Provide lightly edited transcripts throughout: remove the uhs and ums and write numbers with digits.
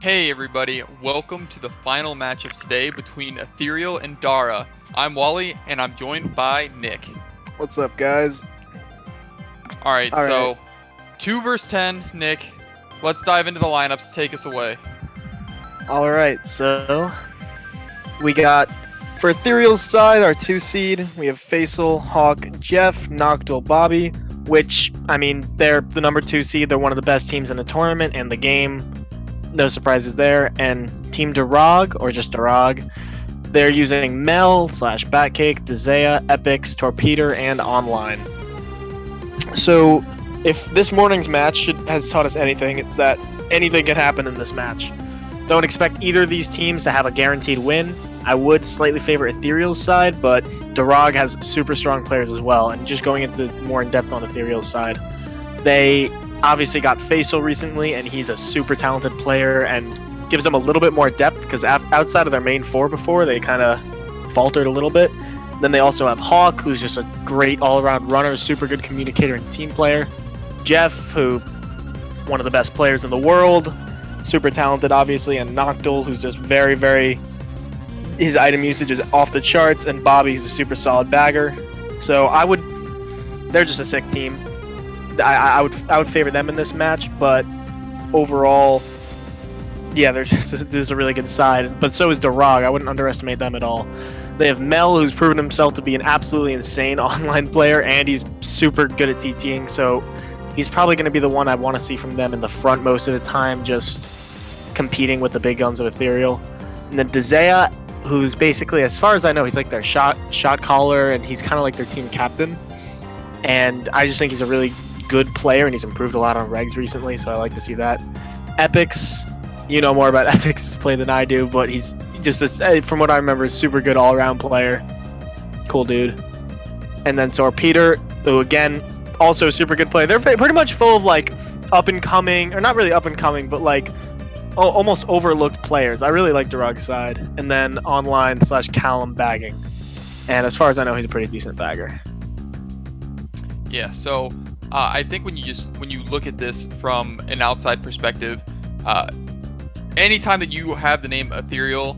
Hey everybody, welcome to the final match of today between Ethereal and Dara. I'm Wally, and I'm joined by Nick. What's up, guys? Alright, so 2 versus 10, Nick. Let's dive into the lineups. Take us away. Alright, so we got, for Ethereal's side, our 2 seed, we have Faisal, Hawk, Jeff, Noctul, Bobby, which, I mean, they're the number 2 seed. They're one of the best teams in the tournament and the game. No surprises there. And Team Darag, or just Darag, they're using Mel / Batcake, Dezea, Epix, Torpedo, and Online. So, if this morning's match has taught us anything, it's that anything can happen in this match. Don't expect either of these teams to have a guaranteed win. I would slightly favor Ethereal's side, but Darag has super strong players as well. And just going into more in depth on Ethereal's side, they obviously got Faisal recently, and he's a super talented player and gives them a little bit more depth because outside of their main 4 before, they kind of faltered a little bit. Then they also have Hawk, who's just a great all-around runner, super good communicator and team player. Jeff, who one of the best players in the world, super talented obviously, and Noctul, who's just very, very, his item usage is off the charts, and Bobby, who's a super solid bagger. So they're just a sick team. I would favor them in this match, but overall, yeah, there's a really good side. But so is Darag. I wouldn't underestimate them at all. They have Mel, who's proven himself to be an absolutely insane online player, and he's super good at TTing, so he's probably going to be the one I want to see from them in the front most of the time, just competing with the big guns of Ethereal. And then Dezea, who's basically, as far as I know, he's like their shot caller, and he's kind of like their team captain. And I just think he's a really good player, and he's improved a lot on regs recently, so I like to see that. Epix, you know more about Epix's play than I do, but he's just, from what I remember, a super good all-around player. Cool dude. And then Torpedo, who again, also a super good player. They're pretty much full of like up-and-coming, or not really up-and-coming, but like almost overlooked players. I really like Darag's side. And then Online / Callum bagging. And as far as I know, he's a pretty decent bagger. Yeah, so I think when you look at this from an outside perspective, anytime that you have the name Ethereal,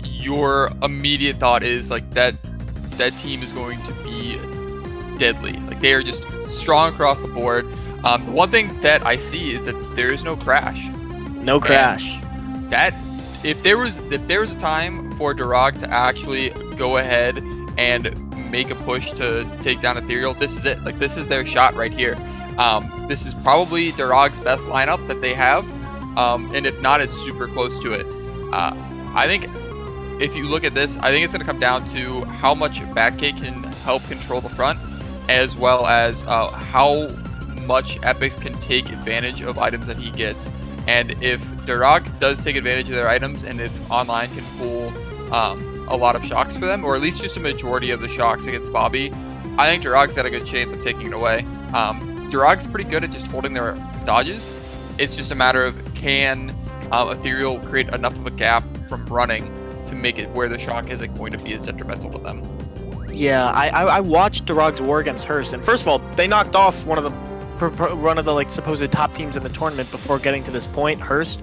your immediate thought is like that team is going to be deadly. Like, they are just strong across the board. The one thing that I see is that there is no crash. No crash. And that if there was a time for Darag to actually go ahead and make a push to take down Ethereal, this is it. Like, this is their shot right here. This is probably Darag's best lineup that they have, and if not, it's super close to it. I think if you look at this, I think it's going to come down to how much Batcake can help control the front, as well as how much Epix can take advantage of items that he gets. And if Darag does take advantage of their items, and if Online can pull a lot of shocks for them, or at least just a majority of the shocks against Bobby, I think Darag's got a good chance of taking it away. Darag's pretty good at just holding their dodges. It's just a matter of, can Ethereal create enough of a gap from running to make it where the shock isn't going to be as detrimental to them. Yeah, I watched Darag's war against Hurst, and first of all, they knocked off one of the like supposed top teams in the tournament before getting to this point. Hurst,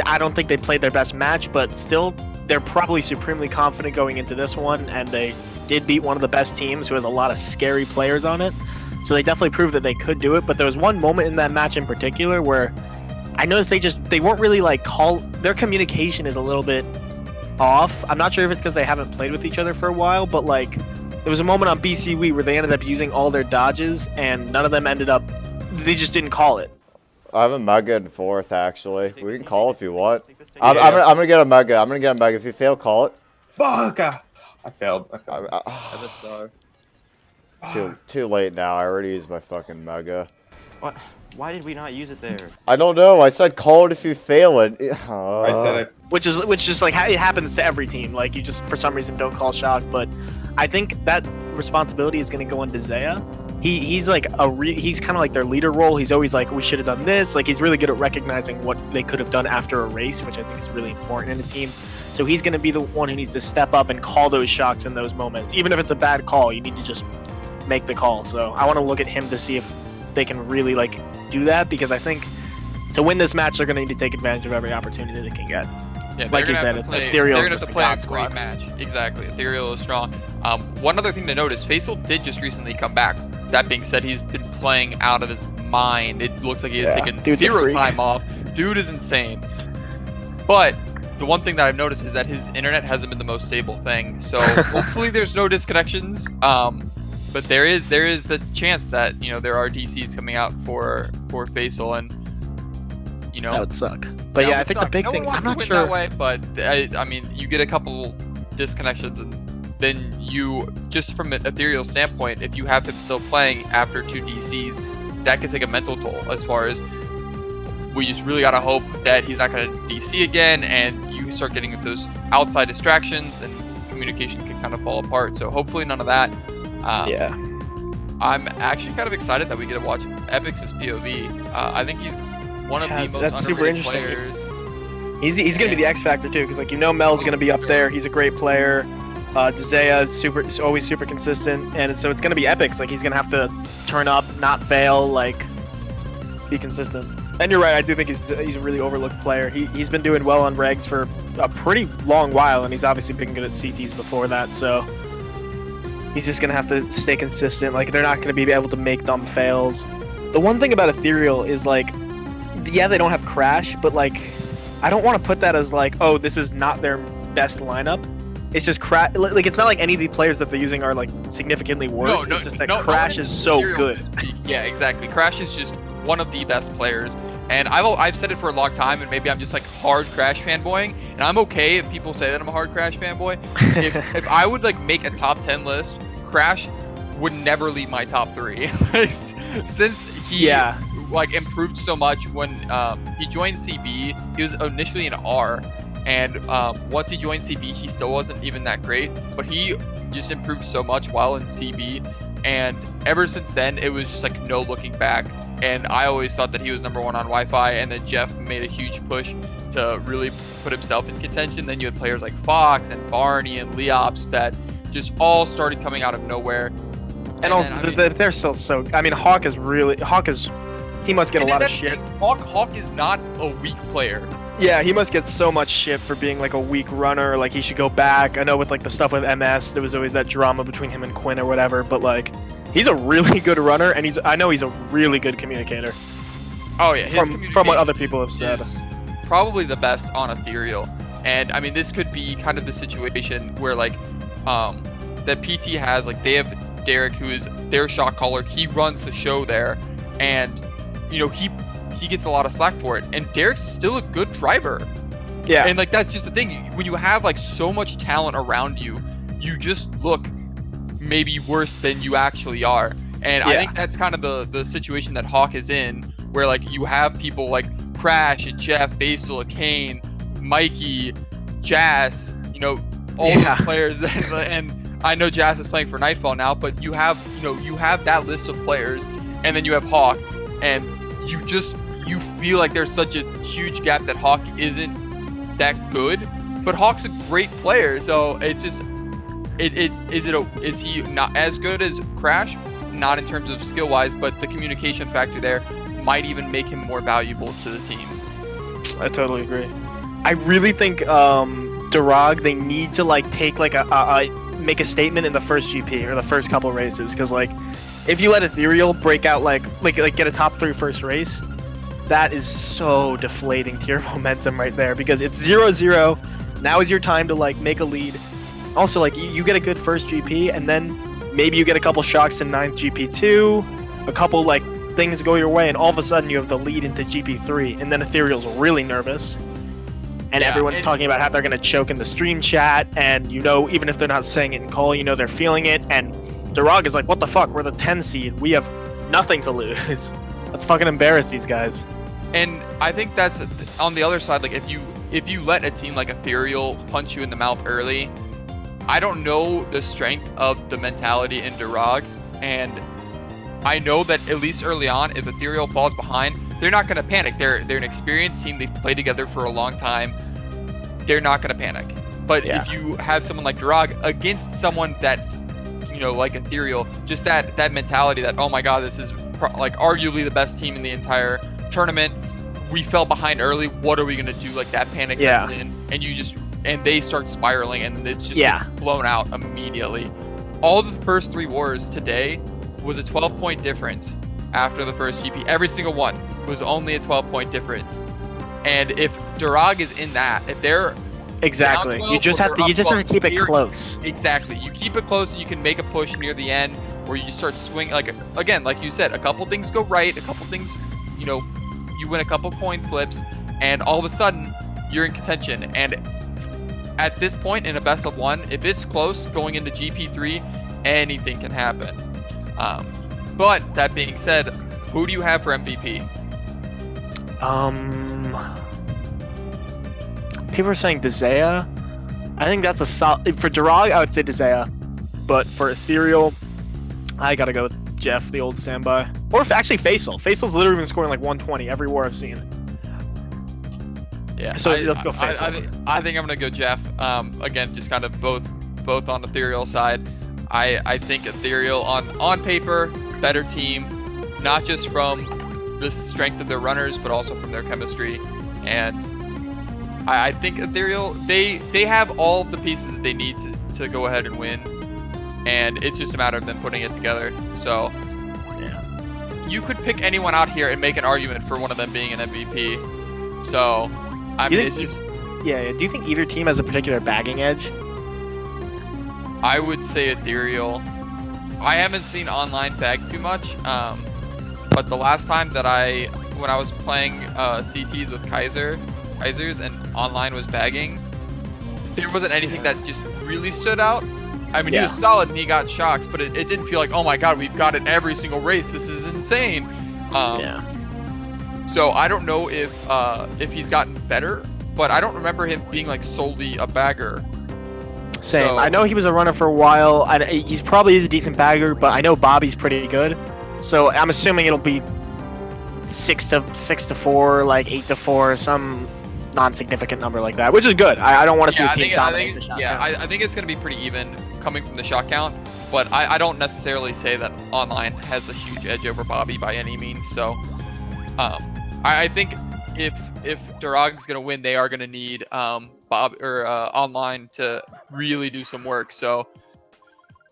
I don't think they played their best match, but still, they're probably supremely confident going into this one, and they did beat one of the best teams who has a lot of scary players on it. So they definitely proved that they could do it. But there was one moment in that match in particular where I noticed they weren't really like their communication is a little bit off. I'm not sure if it's because they haven't played with each other for a while, but like there was a moment on BCW where they ended up using all their dodges, and none of them they just didn't call it. I have a mega in 4th, actually. We can call if you want. I'm gonna get a mega. If you fail, call it. Fuck! I failed. I'm a star. Too late now. I already used my fucking mega. What? Why did we not use it there? I don't know. I said call it if you fail it. I said Which is like it happens to every team. Like, you just for some reason don't call shock. But I think that responsibility is going to go on Dezea. He's like he's kind of like their leader role. He's always like, we should have done this. Like, he's really good at recognizing what they could have done after a race, which I think is really important in a team. So he's going to be the one who needs to step up and call those shocks in those moments. Even if it's a bad call, you need to just make the call. So I want to look at him to see if they can really like do that, because I think to win this match, they're going to need to take advantage of every opportunity they can get. Yeah, Like they're you gonna said, have to play, Ethereal they're is gonna have just to a play a God's great great. match. Exactly, Ethereal is strong. One other thing to notice, Faisal did just recently come back. That being said, he's been playing out of his mind. It looks like he has Yeah, taken dude's a 0 freak. time off. Dude is insane. But the one thing that I've noticed is that his internet hasn't been the most stable thing. So hopefully there's no disconnections. But there is the chance that there are DCs coming out for Faisal, and That would suck. But that yeah, I would think suck. the big No one thing, wants I'm to not win sure. that way, but I mean, you get a couple disconnections, and then you, just from an Ethereal standpoint, if you have him still playing after 2 DCs, that can take a mental toll. As far as, we just really gotta hope that he's not gonna DC again, and you start getting those outside distractions, and communication can kind of fall apart. So hopefully none of that. Yeah. I'm actually kind of excited that we get to watch Epix' POV. I think he's one of Yeah, the most that's super underrated interesting. players. He's going to be the X factor too, because Mel's going to be up there. He's a great player. Dzea is always super consistent, and so it's going to be Epix. Like, he's going to have to turn up, not fail, like, be consistent. And you're right, I do think he's a really overlooked player. He's been doing well on regs for a pretty long while, and he's obviously been good at CTs before that. So he's just going to have to stay consistent. Like, they're not going to be able to make dumb fails. The one thing about Ethereal is, like, yeah, they don't have Crash, but, like, I don't want to put that as, like, oh, this is not their best lineup. It's just Crash. Like, it's not like any of the players that they're using are, like, significantly worse. It's just that Crash is so good. Yeah, exactly. Crash is just one of the best players. And I've said it for a long time, and maybe I'm just, like, hard Crash fanboying. And I'm okay if people say that I'm a hard Crash fanboy. if I would, like, make a top 10 list, Crash would never leave my top 3. Since he like improved so much when he joined CB. He was initially an R, and once he joined CB, he still wasn't even that great, but he just improved so much while in CB, and ever since then it was just like no looking back. And I always thought that he was number 1 on Wi-Fi, and then Jeff made a huge push to really put himself in contention. Then you had players like Fox and Barney and Leops that just all started coming out of nowhere. And also, they're still so. I mean, Hawk is. He must get a lot of shit. Hawk is not a weak player. Yeah, he must get so much shit for being like a weak runner. Like, he should go back. I know with like the stuff with MS, there was always that drama between him and Quinn or whatever. But like, he's a really good runner, and I know he's a really good communicator. Oh yeah, from what other people have said, probably the best on Ethereal. And I mean, this could be kind of the situation where like, that PT has, like, they have Derek, who is their shot caller. He runs the show there, and he gets a lot of slack for it. And Derek's still a good driver. Yeah. And like, that's just the thing. When you have like so much talent around you, you just look maybe worse than you actually are. And I think that's kind of the situation that Hawk is in, where like you have people like Crash and Jeff, Basil, Kane, Mikey, Jazz, all those players and I know Jazz is playing for Nightfall now, but you have that list of players, and then you have Hawk, and you feel like there's such a huge gap that Hawk isn't that good, but Hawk's a great player. So it's just, is he not as good as Crash? Not in terms of skill wise, but the communication factor there might even make him more valuable to the team. I totally agree. I really think Durag, they need to like take like make a statement in the first GP or the first couple races, because like if you let Ethereal break out like get a top 3 first race, that is so deflating to your momentum right there, because it's 0-0. Now is your time to like make a lead. Also, like, you get a good first GP, and then maybe you get a couple shocks in 9th GP2, a couple like things go your way, and all of a sudden you have the lead into GP3, and then Ethereal's really nervous. And everyone's talking about how they're going to choke in the stream chat, and even if they're not saying it in call, they're feeling it. And Durag is like, what the fuck, we're the 10 seed, we have nothing to lose. Let's fucking embarrass these guys. And I think that's on the other side. Like, if you let a team like Ethereal punch you in the mouth early, I don't know the strength of the mentality in Durag, and I know that at least early on, if Ethereal falls behind, they're not going to panic. They're an experienced team. They've played together for a long time. They're not going to panic. But if you have someone like Durag against someone that's, like Ethereal, just that mentality that, oh my god, this is like arguably the best team in the entire tournament. we fell behind early. What are we gonna do? Like that panic Yeah. sets in, and they start spiraling, and it's just Yeah. gets blown out immediately. All the first 3 wars today was a 12-point difference after the first GP. Every single one was only a 12-point difference. And if Durag is in that, if they're Exactly. down 12 You just or have to they're you up just have to 12, keep it you're- close. Exactly. You keep it close and you can make a push near the end where you start swinging. Like, again, like you said, a couple things go right, a couple things, you win a couple coin flips, and all of a sudden you're in contention. And at this point in a best of 1, if it's close going into GP3, anything can happen. But that being said, who do you have for MVP? People are saying Dezea. I think that's a solid for Durag. I would say Dezea, but for Ethereal, I gotta go with Jeff, the old standby, or actually Faisal. Faisal's literally been scoring like 120 every war I've seen. Yeah. So let's go Faisal. I think I'm gonna go Jeff. Again, just kind of both on Ethereal side. I think Ethereal on paper better team, not just from the strength of their runners, but also from their chemistry. And I think Ethereal they have all the pieces that they need to go ahead and win, and it's just a matter of them putting it together. So Yeah. you could pick anyone out here and make an argument for one of them being an MVP. So I You mean, it's think- just Yeah. Do you think either team has a particular bagging edge? I would say Ethereal. I haven't seen online bag too much, but the last time that when I was playing CTs with Kaisers and online was bagging, there wasn't anything that just really stood out. I mean, he was solid and he got shocks, but it didn't feel like, oh my god, we've got it every single race. This is insane. Yeah. So I don't know if he's gotten better, but I don't remember him being like solely a bagger. Same. So- I know he was a runner for a while. He's probably is a decent bagger, but I know Bobby's pretty good. So I'm assuming it'll be 6 to 4, like 8 to 4, some non-significant number like that, which is good. I don't want to see a team dominate the shot count. I think it's going to be pretty even coming from the shot count, but I don't necessarily say that online has a huge edge over Bobby by any means. So I think if Durag's going to win, they are going to need online to really do some work. So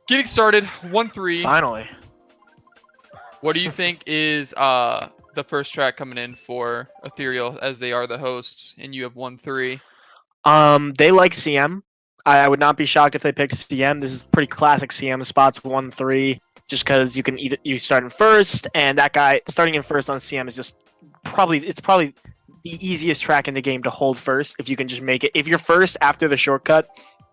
getting started, 1-3. Finally. What do you think is the first track coming in for Ethereal, as they are the hosts, and you have 1-3? They like CM. I would not be shocked if they picked CM. This is pretty classic CM spots, 1-3, just because you start in first, and that guy starting in first on CM is just probably the easiest track in the game to hold first. If you can just make it, if you're first after the shortcut,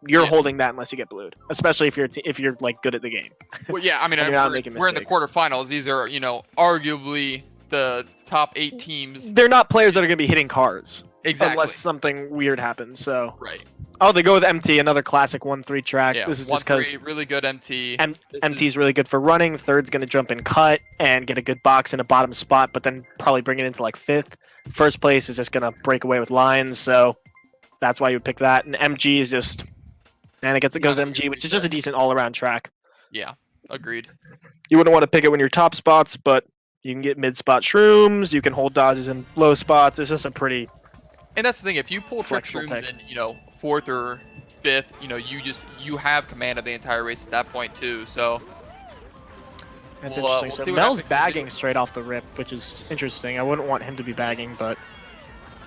you're Yeah. holding that unless you get blued, especially if you're like good at the game. Well, yeah, I mean, And you're not making we're in the mistakes. quarterfinals. These are, arguably the top 8 teams. They're not players that are going to be hitting cars Exactly. unless something weird happens. So, Right. oh, they go with MT, another classic 1-3 track. Yeah. This is just because 1-3, really good MT. M- This MT is- is really good for running. Third's going to jump in cut and get a good box in a bottom spot, but then probably bring it into like 5th. First place is just going to break away with lines, so that's why you would pick that. And MG is just, and it goes MG, which is just a decent all-around track. Yeah. Agreed. You wouldn't want to pick it when you're top spots, but you can get mid-spot shrooms. You can hold dodges in low spots. It's just a pretty And that's the thing. If you pull trick Flexible shrooms pick. in, 4th or 5th, you have command of the entire race at that point too. So That's We'll, interesting. we'll So see what Mel's Epic's bagging do. straight off the rip, which is interesting. I wouldn't want him to be bagging, but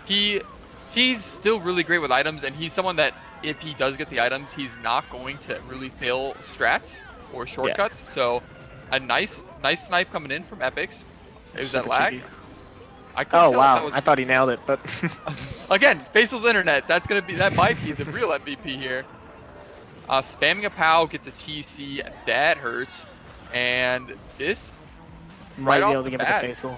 he's still really great with items, and he's someone that if he does get the items, he's not going to really fail strats or shortcuts. So a nice snipe coming in from Epics. Is that super lag? cheeky. I couldn't Oh tell if wow, that was I thought he nailed it, but again, Faisal's internet. That might be the real MVP here. Spamming a POW gets a TC. That hurts. And this might be off able to the give it bat. to Faisal.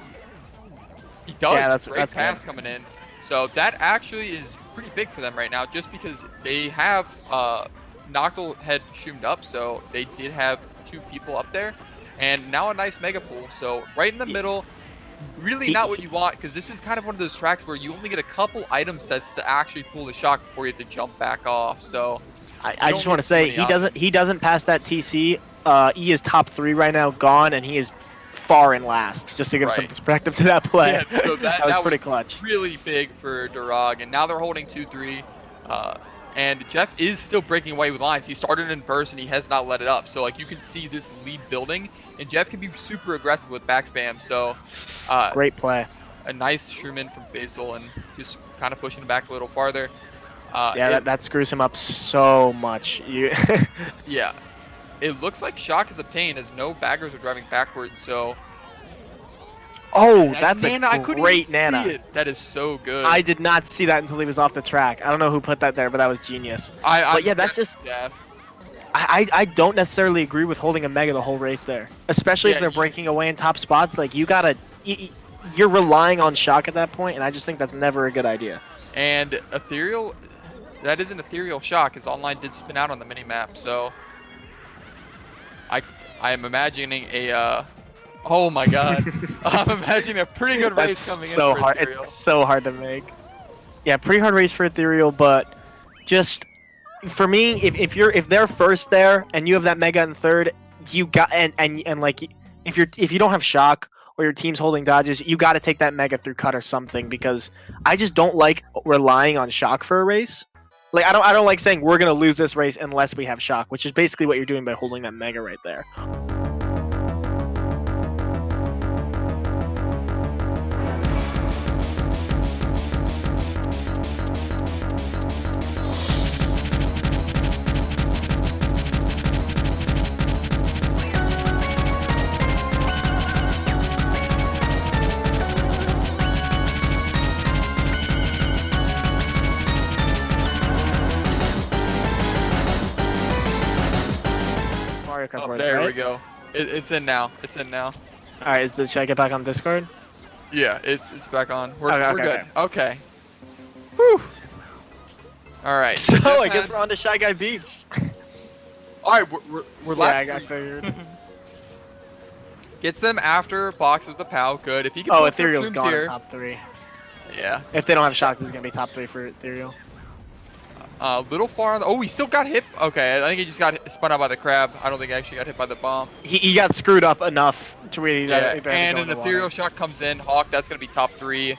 he does. Yeah, that's Great pass good. coming in. So that actually is pretty big for them right now, just because they have Noctil had shoomed up, so they did have 2 people up there, and now a nice mega pool. So right in the middle, really not what you want, because this is kind of one of those tracks where you only get a couple item sets to actually pull the shock before you have to jump back off. So I don't just want get to say too many he doesn't pass that TC. E is top 3 right now, gone, and he is far in last, just to give some Right. perspective to that play. Yeah, so that was that pretty was clutch. really big for Durag, and now they're holding 2-3. And Jeff is still breaking away with lines. He started in burst and he has not let it up. So like you can see this lead building, and Jeff can be super aggressive with back spam. So Great play. a nice shroom in from Faisal and just kind of pushing him back a little farther. Yeah, that screws him up so much. Yeah. It looks like shock is obtained as no baggers are driving backwards. So Oh, that that's Nana, a I couldn't great even Nana. see it. That is so good. I did not see that until he was off the track. I don't know who put that there, but that was genius. But yeah, that's just. Jeff. I don't necessarily agree with holding a Mega the whole race there, especially if Yeah, they're breaking away in top spots. Like you gotta, you're relying on shock at that point, and I just think that's never a good idea. And Ethereal, that is an Ethereal shock, as online did spin out on the mini map. So I am imagining a. Oh my god, I'm imagining a pretty good race That's coming so in for hard. Ethereal. It's so hard to make. Yeah, pretty hard race for Ethereal, but just for me, if they're first there and you have that Mega in third, you got and like if you don't have shock or your team's holding dodges, you got to take that Mega through cut or something, because I just don't like relying on shock for a race. Like I don't like saying we're gonna lose this race unless we have shock, which is basically what you're doing by holding that Mega right there. Mario Kart Oh, boards, there right? we go. It's in now. It's in now. All right, should I get back on Discord? Yeah, it's back on. We're Okay, we're okay, good. Okay. Whew. All right. So I guess Jeff we're on to Shy Guy Beach. All right, we're Yeah, last I three. figured. Gets them after box with the POW. Good. If he can Oh, pull through Ethereal's Flumes gone in here. top 3. Yeah. If they don't have shock, this is gonna be top 3 for Ethereal. A little far on the. Oh, he still got hit. Okay, I think he just got spun out by the crab. I don't think he actually got hit by the bomb. He got screwed up enough to really. Yeah, if they had to and go an in the ethereal water. shot comes in. Hawk, that's gonna be top 3.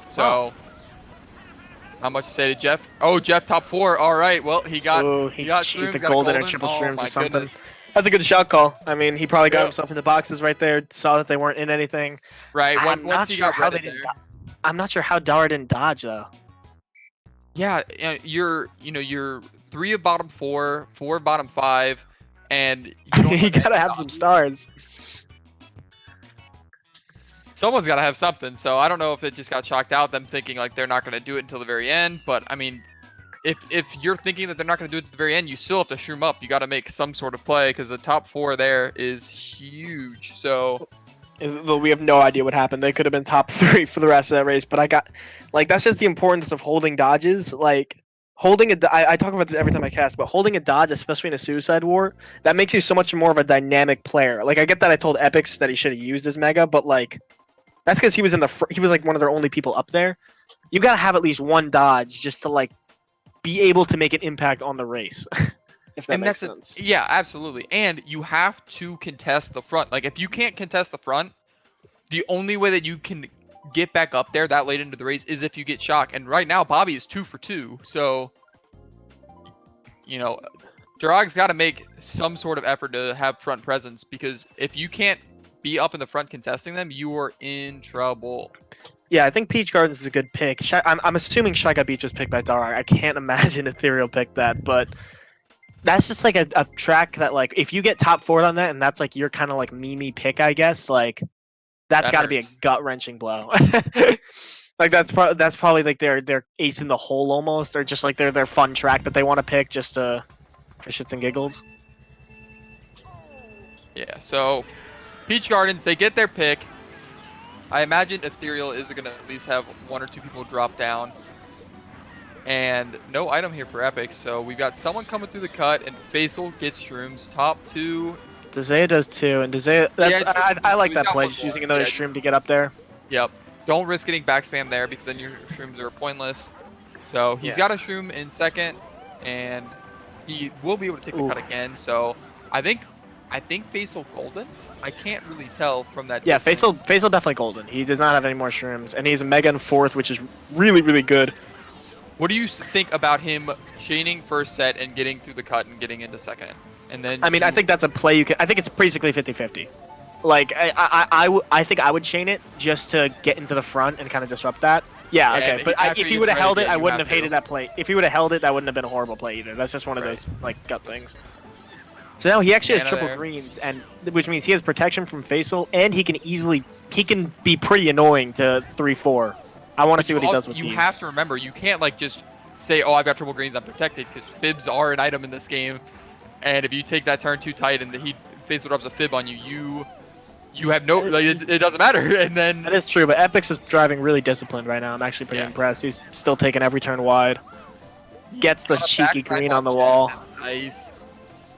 So, not much to say to Jeff. Oh, Jeff top 4. All right. Well, he got. Ooh, he got he's shrooms, the got a golden or triple Oh shrooms my or something. goodness. That's a good shot call. I mean, he probably got Yep. himself in the boxes right there. Saw that they weren't in anything. Right. I'm Once not he sure got how rid they of didn't. there. I'm not sure how Dara didn't dodge though. Yeah, you're 3 of bottom 4, 4 of bottom 5, and you don't You gotta have some stars. Someone's got to have something. So I don't know if it just got chalked out, them thinking like they're not going to do it until the very end. But I mean, if you're thinking that they're not going to do it at the very end, you still have to shroom up. You got to make some sort of play because the top 4 there is huge. So We have no idea what happened. They could have been top 3 for the rest of that race. But I got, like, that's just the importance of holding dodges. Like, holding I talk about this every time I cast, but holding a dodge, especially in a suicide war, that makes you so much more of a dynamic player. Like, I get that I told Epix that he should have used his Mega, but, like, that's because he was he was, like, one of their only people up there. You gotta have at least one dodge just to, like, be able to make an impact on the race. If that and makes that's sense. yeah, absolutely. And you have to contest the front. Like if you can't contest the front, the only way that you can get back up there that late into the race is if you get shock. And right now, Bobby is 2 for 2. So, Durag's got to make some sort of effort to have front presence, because if you can't be up in the front contesting them, you are in trouble. Yeah, I think Peach Gardens is a good pick. I'm assuming Shy Guy Beach was picked by Dark. I can't imagine Ethereal picked that, but that's just like a track that, like, if you get top 4 on that and that's like your kind of like meme pick, I guess, like that's That got to be a hurts. gut wrenching blow. Like that's probably like their ace in the hole almost, or just like their fun track that they want to pick just for shits and giggles. Yeah, so Peach Gardens, they get their pick. I imagine Ethereal is going to at least have 1 or 2 people drop down. And no item here for Epic, so we've got someone coming through the cut, and Faisal gets shrooms. Top 2. Dezea does too, and Dezea, that's Yeah, I like he's that got play, one just more. using another Yeah. shroom to get up there. Yep. Don't risk getting back spam there, because then your shrooms are pointless. So he's Yeah. got a shroom in second, and he will be able to take the Ooh. cut again. So I think I think Faisal golden. I can't really tell from that. Yeah, distance. Faisal definitely golden. He does not have any more shrooms, and he's a Mega in 4th, which is really, really good. What do you think about him chaining first set and getting through the cut and getting into second? And then I mean, I think that's a play you can. I think it's basically 50-50. Like, I think I would chain it just to get into the front and kind of disrupt that. Yeah, Yeah, okay. and But after if he you would have try to held it, get, I you wouldn't have have hated to. that play. If he would have held it, that wouldn't have been a horrible play either. That's just one of Right. those, like, gut things. So now he actually has Mana triple there. greens, and which means he has protection from Faisal, and he can be pretty annoying to 3-4. I want to see what he does with you these. have to remember, you can't like just say, "Oh, I've got triple greens, I'm protected," because fibs are an item in this game, and if you take that turn too tight and Faisal drops a fib on you, you have no, like, it doesn't matter. And then That is true, but Epix is driving really disciplined right now. I'm actually pretty Yeah. impressed. He's still taking every turn wide. Gets the on a cheeky backside green on the hop wall. check, nice.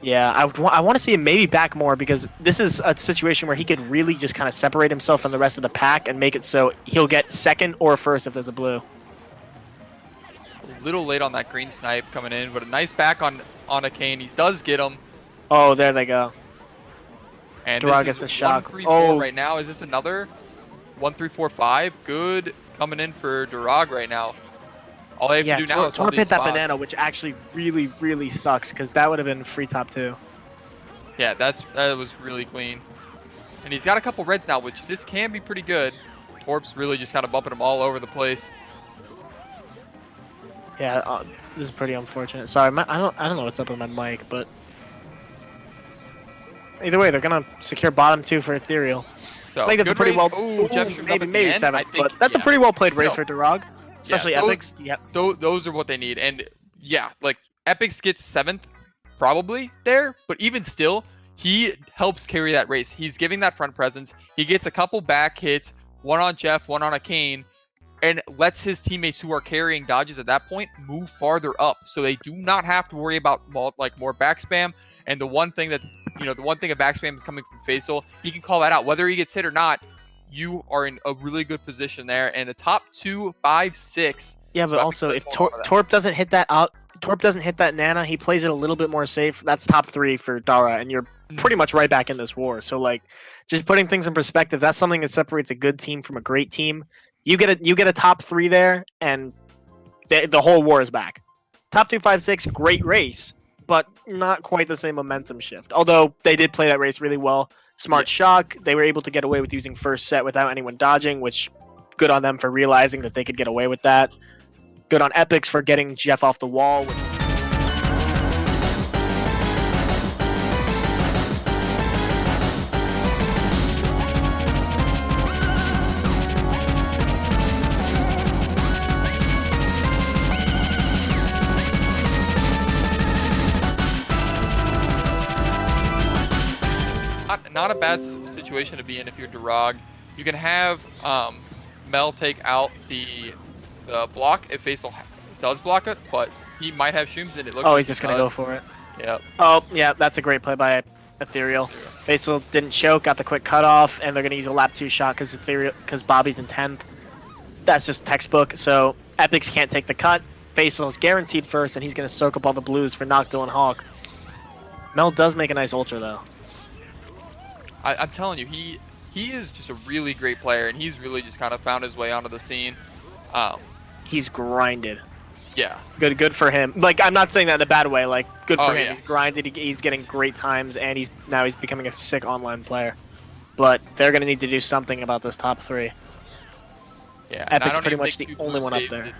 Yeah, I want to see him maybe back more because this is a situation where he could really just kind of separate himself from the rest of the pack and make it so he'll get second or first if there's a blue. A little late on that green snipe coming in, but a nice back on a Kane. He does get him. Oh, there they go. And Durag this gets is a shock. 1-3-4 Oh. right now. Is this another 1-3-4-5? Good coming in for Durag right now. All they have Yeah, to do now is hold Torp these hit that spots. banana, which actually really, really sucks because that would have been free top 2. Yeah, that was really clean. And he's got a couple reds now, which this can be pretty good. Torp's really just kind of bumping them all over the place. Yeah, this is pretty unfortunate. Sorry, I don't know what's up with my mic, but either way, they're gonna secure bottom 2 for Ethereal. So I think that's a good pretty race. well. Ooh, Jeff should maybe up at the end. 7th, I think, but that's a yeah. pretty well played race Still. for Durag, especially those- Epix. Yeah, Those are what they need. And yeah, like Epix gets 7th probably there, but even still, he helps carry that race. He's giving that front presence. He gets a couple back hits, one on Jeff, one on a Kane, and lets his teammates who are carrying dodges at that point move farther up, so they do not have to worry about more back spam. And the one thing that the one thing of back spam is coming from Faisal, he can call that out whether he gets hit or not. You are in a really good position there, and the top 2, 5, 6. yeah, So but Epix also does if hold on to that. Torp doesn't hit that out, Torp doesn't hit that Nana, he plays it a little bit more safe. That's top 3 for Dara, and you're pretty much right back in this war. So like, just putting things in perspective, that's something that separates a good team from a great team. You get a top 3 there, and the whole war is back. Top 2, 5, 6, great race, but not quite the same momentum shift. Although they did play that race really well. Smart shock. They were able to get away with using first set without anyone dodging, which good on them for realizing that they could get away with that. Good on Epix for getting Jeff off the wall. Not a bad situation to be in if you're Durag. You can have Mel take out the block if Faisal does block it, but he might have Shooms and it looks Oh, like he's just he gonna go does. for it. Yep. Oh, yeah, that's a great play by Ethereal. Faisal didn't choke, got the quick cutoff, and they're gonna use a lap 2 shot because Bobby's in 10th. That's just textbook. So Epix can't take the cut. Faisal's guaranteed first, and he's gonna soak up all the blues for Nocto and Hawk. Mel does make a nice ultra though. I'm telling you, he is just a really great player, and he's really just kind of found his way onto the scene. He's grinded. Yeah. Good for him. Like, I'm not saying that in a bad way. Like, good for Oh, him. yeah. He's grinded. He's getting great times, and he's becoming a sick online player. But they're gonna need to do something about this top 3. Yeah. and I Epic's don't pretty even much think the people only one up saved there. it.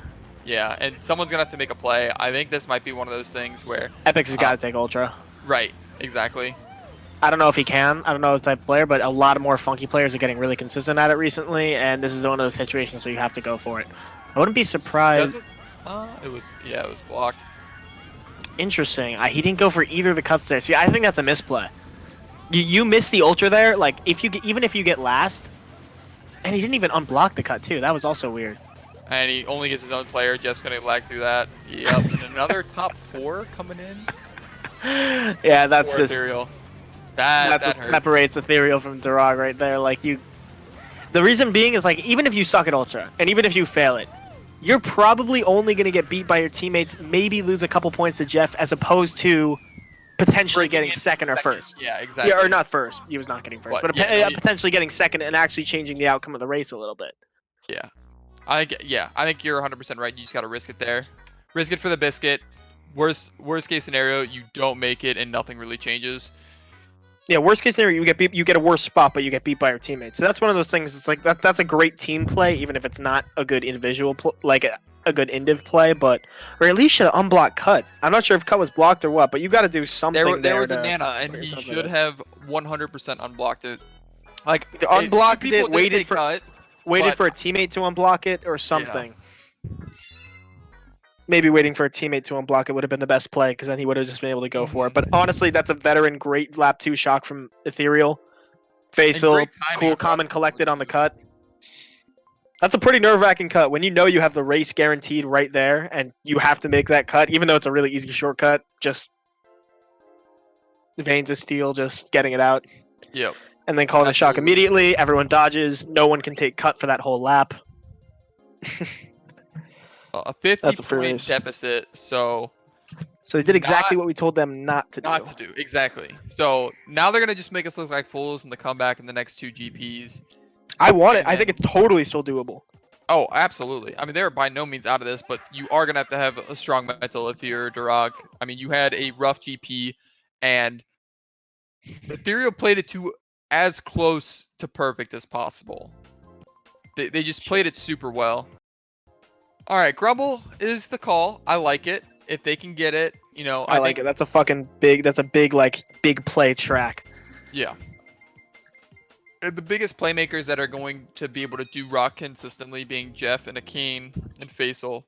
Yeah, and someone's gonna have to make a play. I think this might be one of those things where. Epix has got to take ultra. Right. Exactly. I don't know if he can. I don't know his type of player, but a lot of more funky players are getting really consistent at it recently, and this is one of those situations where you have to go for it. I wouldn't be surprised. Doesn't? It was blocked. Interesting. He didn't go for either of the cuts there. See, I think that's a misplay. You miss the ultra there. Like, even if you get last, and he didn't even unblock the cut too. That was also weird. And he only gets his own player. Jeff's gonna lag through that. Yep. And another top 4 coming in. Yeah, that's For just Ethereal. that's That what hurts. separates Ethereal from Durag right there. Like, you. The reason being is, like, even if you suck at ultra, and even if you fail it, you're probably only going to get beat by your teammates, maybe lose a couple points to Jeff, as opposed to potentially Breaking getting in second or first. Yeah, exactly. Yeah, or not first. He was not getting first, What? but Yeah, potentially getting second and actually changing the outcome of the race a little bit. Yeah. I think you're 100% right. You just gotta risk it there. Risk it for the biscuit. Worst case scenario, you don't make it and nothing really changes. Yeah, worst case scenario, you get a worse spot, but you get beat by your teammates. So that's one of those things. It's like that's a great team play, even if it's not a good individual like a good indiv play, but or at least should have unblocked cut. I'm not sure if cut was blocked or what, but you got to do something. There was to a Nana, and put he yourself in should it. have 100% unblocked it. Like Unblocked people it, did waited take for cut. waited but- for a teammate to unblock it or something. Maybe waiting for a teammate to unblock it would have been the best play because then he would have just been able to go for it. But honestly, that's a veteran great lap 2 shock from Ethereal. Faisal, great timing cool, across calm, and the board, collected on the too. cut. That's a pretty nerve-wracking cut when you know you have the race guaranteed right there and you have to make that cut, even though it's a really easy shortcut. Just veins of steel, just getting it out. Yep. And then calling the shock Absolutely. immediately. Everyone dodges. No one can take cut for that whole lap. A That's a free 50-point race. deficit, so So they did exactly Not- what we told them not to do. not to do. Exactly. So now they're gonna just make us look like fools in the comeback in the next 2 GPs. I want it. And I think then- it's totally still doable. Oh, absolutely. I mean, they're by no means out of this, but you are gonna have a strong mental if you're Durag. I mean, you had a rough GP, and Ethereal played it to as close to perfect as possible. They just played it super well. All right, Grumble is the call. I like it. If they can get it, you know, I like it. That's a fucking big. That's a big big play track. Yeah. The biggest playmakers that are going to be able to do rock consistently being Jeff and Akeen and Faisal.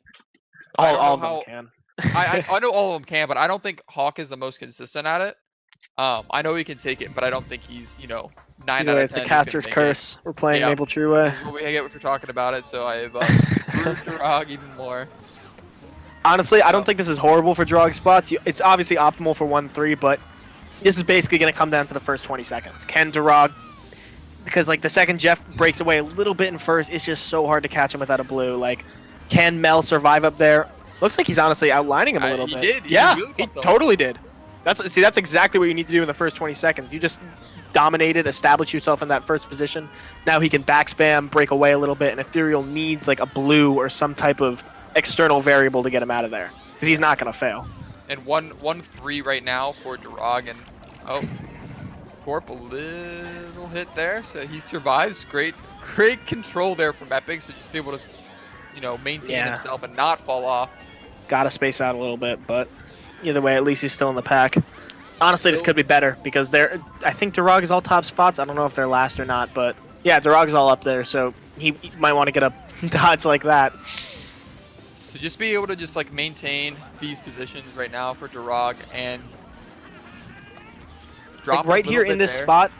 I don't All of know them how- can. I know all of them can, but I don't think Hawk is the most consistent at it. I know he can take it, but I don't think he's, 9 Either out way, of it's the 10 who's gonna caster's make it. curse. We're playing Yeah. Maple True Way. This is what we get for talking about it, so I have screwed Durag even more. Honestly, I don't think this is horrible for drawing spots. It's obviously optimal for 1-3, but this is basically going to come down to the first 20 seconds. Can Durag, because the second Jeff breaks away a little bit in first, it's just so hard to catch him without a blue. Can Mel survive up there? Looks like he's honestly outlining him a little He bit. did. He Yeah, really he bumped up. totally did. That's exactly what you need to do in the first 20 seconds. You just dominated, establish yourself in that first position. Now he can back spam, break away a little bit, and Ethereal needs a blue or some type of external variable to get him out of there because he's not going to fail. And 1-3 right now for Durag, and Torp a little hit there, so he survives. Great control there from Epic, so just be able to, maintain Yeah. himself and not fall off. Got to space out a little bit, but either way, at least he's still in the pack. Honestly, this could be better because I think Durag is all top spots. I don't know if they're last or not, but yeah, Durag's all up there, so he might want to get a dodge like that. So just be able to just maintain these positions right now for Durag and drop Right a here little in bit this there. spot,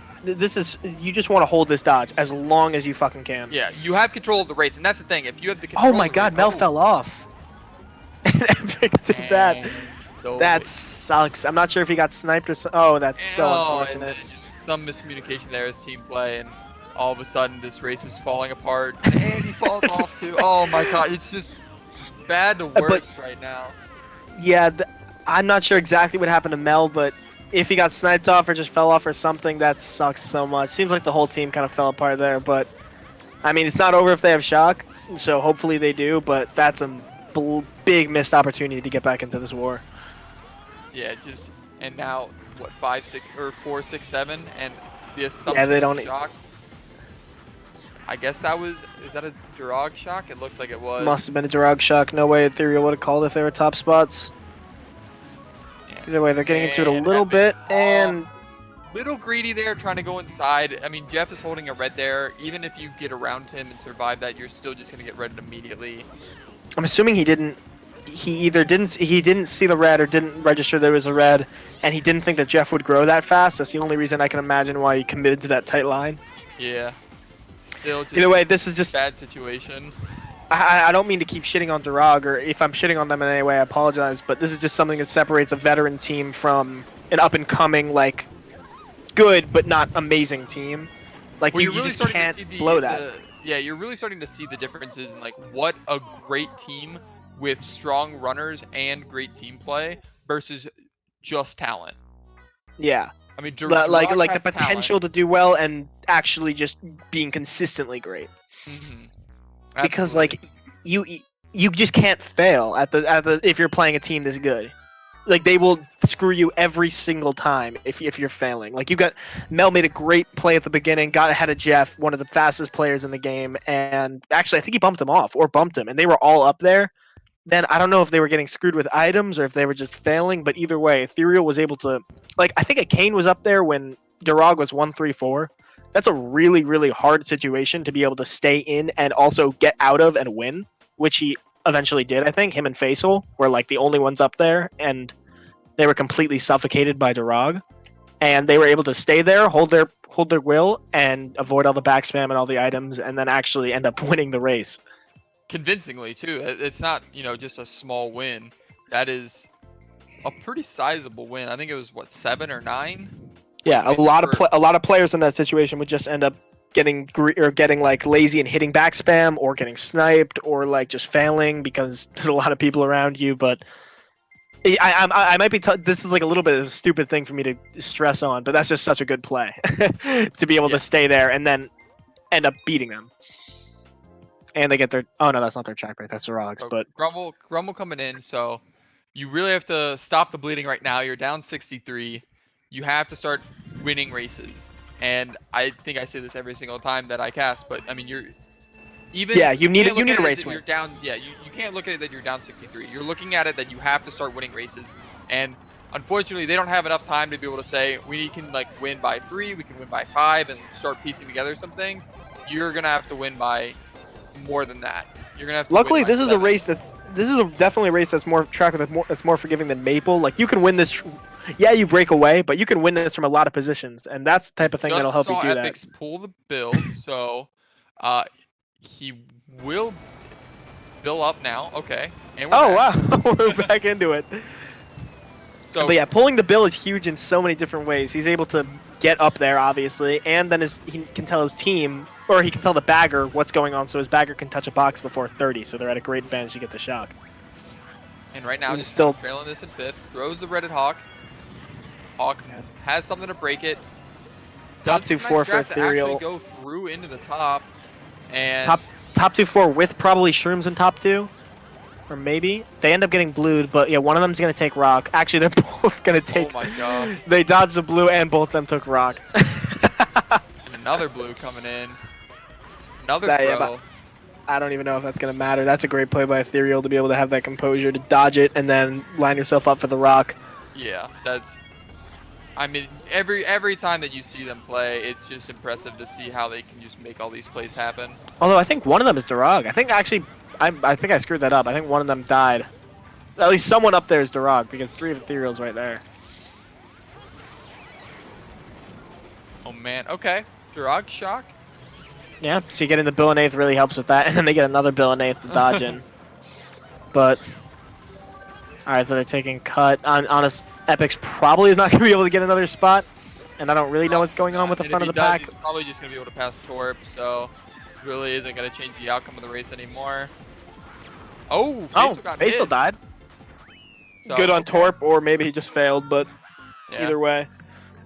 you just want to hold this dodge as long as you fucking can. Yeah, you have control of the race, and that's the thing. If you have the control Oh my of the god, race, Mel fell off. Epic did that. and so- That sucks. I'm not sure if he got sniped or so. Oh, that's so and unfortunate. then just some miscommunication there as team play, and all of a sudden this race is falling apart, and he falls off too. Oh my god, it's just bad to But- worse right now. Yeah, I'm not sure exactly what happened to Mel, but if he got sniped off or just fell off or something, that sucks so much. Seems like the whole team kind of fell apart there, but I mean, it's not over if they have shock, so hopefully they do, but that's a big missed opportunity to get back into this war. Yeah, and now what 5, 6, or 4, 6, 7, and the assumption they of don't- shock. I guess is that a Durag shock? It looks like it was. Must have been a Durag shock. No way Ethereal would have called if they were top spots. Yeah. Either way, they're getting into it a And little Epic- bit, and Little greedy there, trying to go inside. I mean, Jeff is holding a red there. Even if you get around him and survive that, you're still just gonna get redded immediately. I'm assuming he didn't. He either didn't see the red or didn't register there was a red, and he didn't think that Jeff would grow that fast. That's the only reason I can imagine why he committed to that tight line. Yeah. Still just Either way, this is just. bad situation. I don't mean to keep shitting on Durag, or if I'm shitting on them in any way, I apologize. But this is just something that separates a veteran team from an up and coming, good but not amazing team. Well, You you're really just starting can't to see blow that. Yeah, you're really starting to see the differences in what a great team with strong runners and great team play versus just talent. Yeah, I mean, like Durag the has potential to do well and actually just being consistently great. talent. Because Absolutely. like you just can't fail at the if you're playing a team this good. Like they will screw you every single time if you're failing. Like you got Mel made a great play at the beginning, got ahead of Jeff, one of the fastest players in the game, and actually I think he bumped him off or bumped him, and they were all up there. Then I don't know if they were getting screwed with items or if they were just failing, but either way, Ethereal was able to like I think a Kane was up there when Durag was 1-3-4. That's a really, really hard situation to be able to stay in and also get out of and win, which he eventually did, I think. Him and Faisal were like the only ones up there, and they were completely suffocated by Durag. And they were able to stay there, hold their will, and avoid all the backspam and all the items, and then actually end up winning the race. Convincingly too. It's not just a small win. That is a pretty sizable win. I think it was what 7 or 9. Yeah, a lot of players in that situation would just end up getting like lazy and hitting back spam, or getting sniped, or like just failing because there's a lot of people around you. But I might be this is like a little bit of a stupid thing for me to stress on, but that's just such a good play to be able to stay there and then end up beating them. And they get their no, that's not their check rate, that's Durag's. So But Grumble coming in, so you really have to stop the bleeding right now. You're down 63. You have to start winning races. And I think I say this every single time that I cast, but I mean you need a race win. You're down. Yeah, you can't look at it that you're down 63. You're looking at it that you have to start winning races. And unfortunately, they don't have enough time to be able to say we can like win by 3, we can win by 5, and start piecing together some things. You're gonna have to win by more than that. You're gonna have to. Luckily, win by this is 7. a race definitely a race that's more that's more forgiving than Maple. Like you can win this. Yeah, you break away, but you can win this from a lot of positions, and that's the type of thing that'll help you do Epix pull the build, so he will build up now. Okay, and we're back. Wow, we're back into it. So, But yeah, pulling the bill is huge in so many different ways. He's able to get up there, obviously, and then he can tell his team, or he can tell the bagger what's going on, so his bagger can touch a box before 30, so they're at a great advantage to get the shock. and right now he's he's still- still trailing this in 5th. Throws the Reddit Hawk. Hawk has something to break it. Top Does 2-4 a nice for draft to Ethereal. actually go through into the top, and Top 2-4 with probably Shrooms in top 2. Or maybe. They end up getting blued, but yeah, one of them's going to take rock. Actually, they're both going to take... oh my god, They dodged the blue and both of them took rock. and another blue coming in. Another That- throw. yeah, but- I don't even know if that's going to matter. That's a great play by Ethereal to be able to have that composure, to dodge it, and then line yourself up for the rock. Yeah, that's. I mean, every time that you see them play, it's just impressive to see how they can just make all these plays happen. Although I think one of them is Durag. I think actually... I think I screwed that up. I think one of them died. At least someone up there is Durag, because 3 of Ethereal's right there. Oh man, okay. Durag shock. Yeah, so you get in the Bill and 8th really helps with that, and then they get another Bill and 8th to dodge in. But... Alright, so they're taking cut. Honest, Epix probably is not going to be able to get another spot, and I don't really know what's going on with the And front if of the he does, pack. He's probably just gonna be able to pass Torp, so really isn't gonna change the outcome of the race anymore. Oh, Oh, Faisal got Faisal hit. died. So, Good on okay. Torp, or maybe he just failed, but Yeah. either way.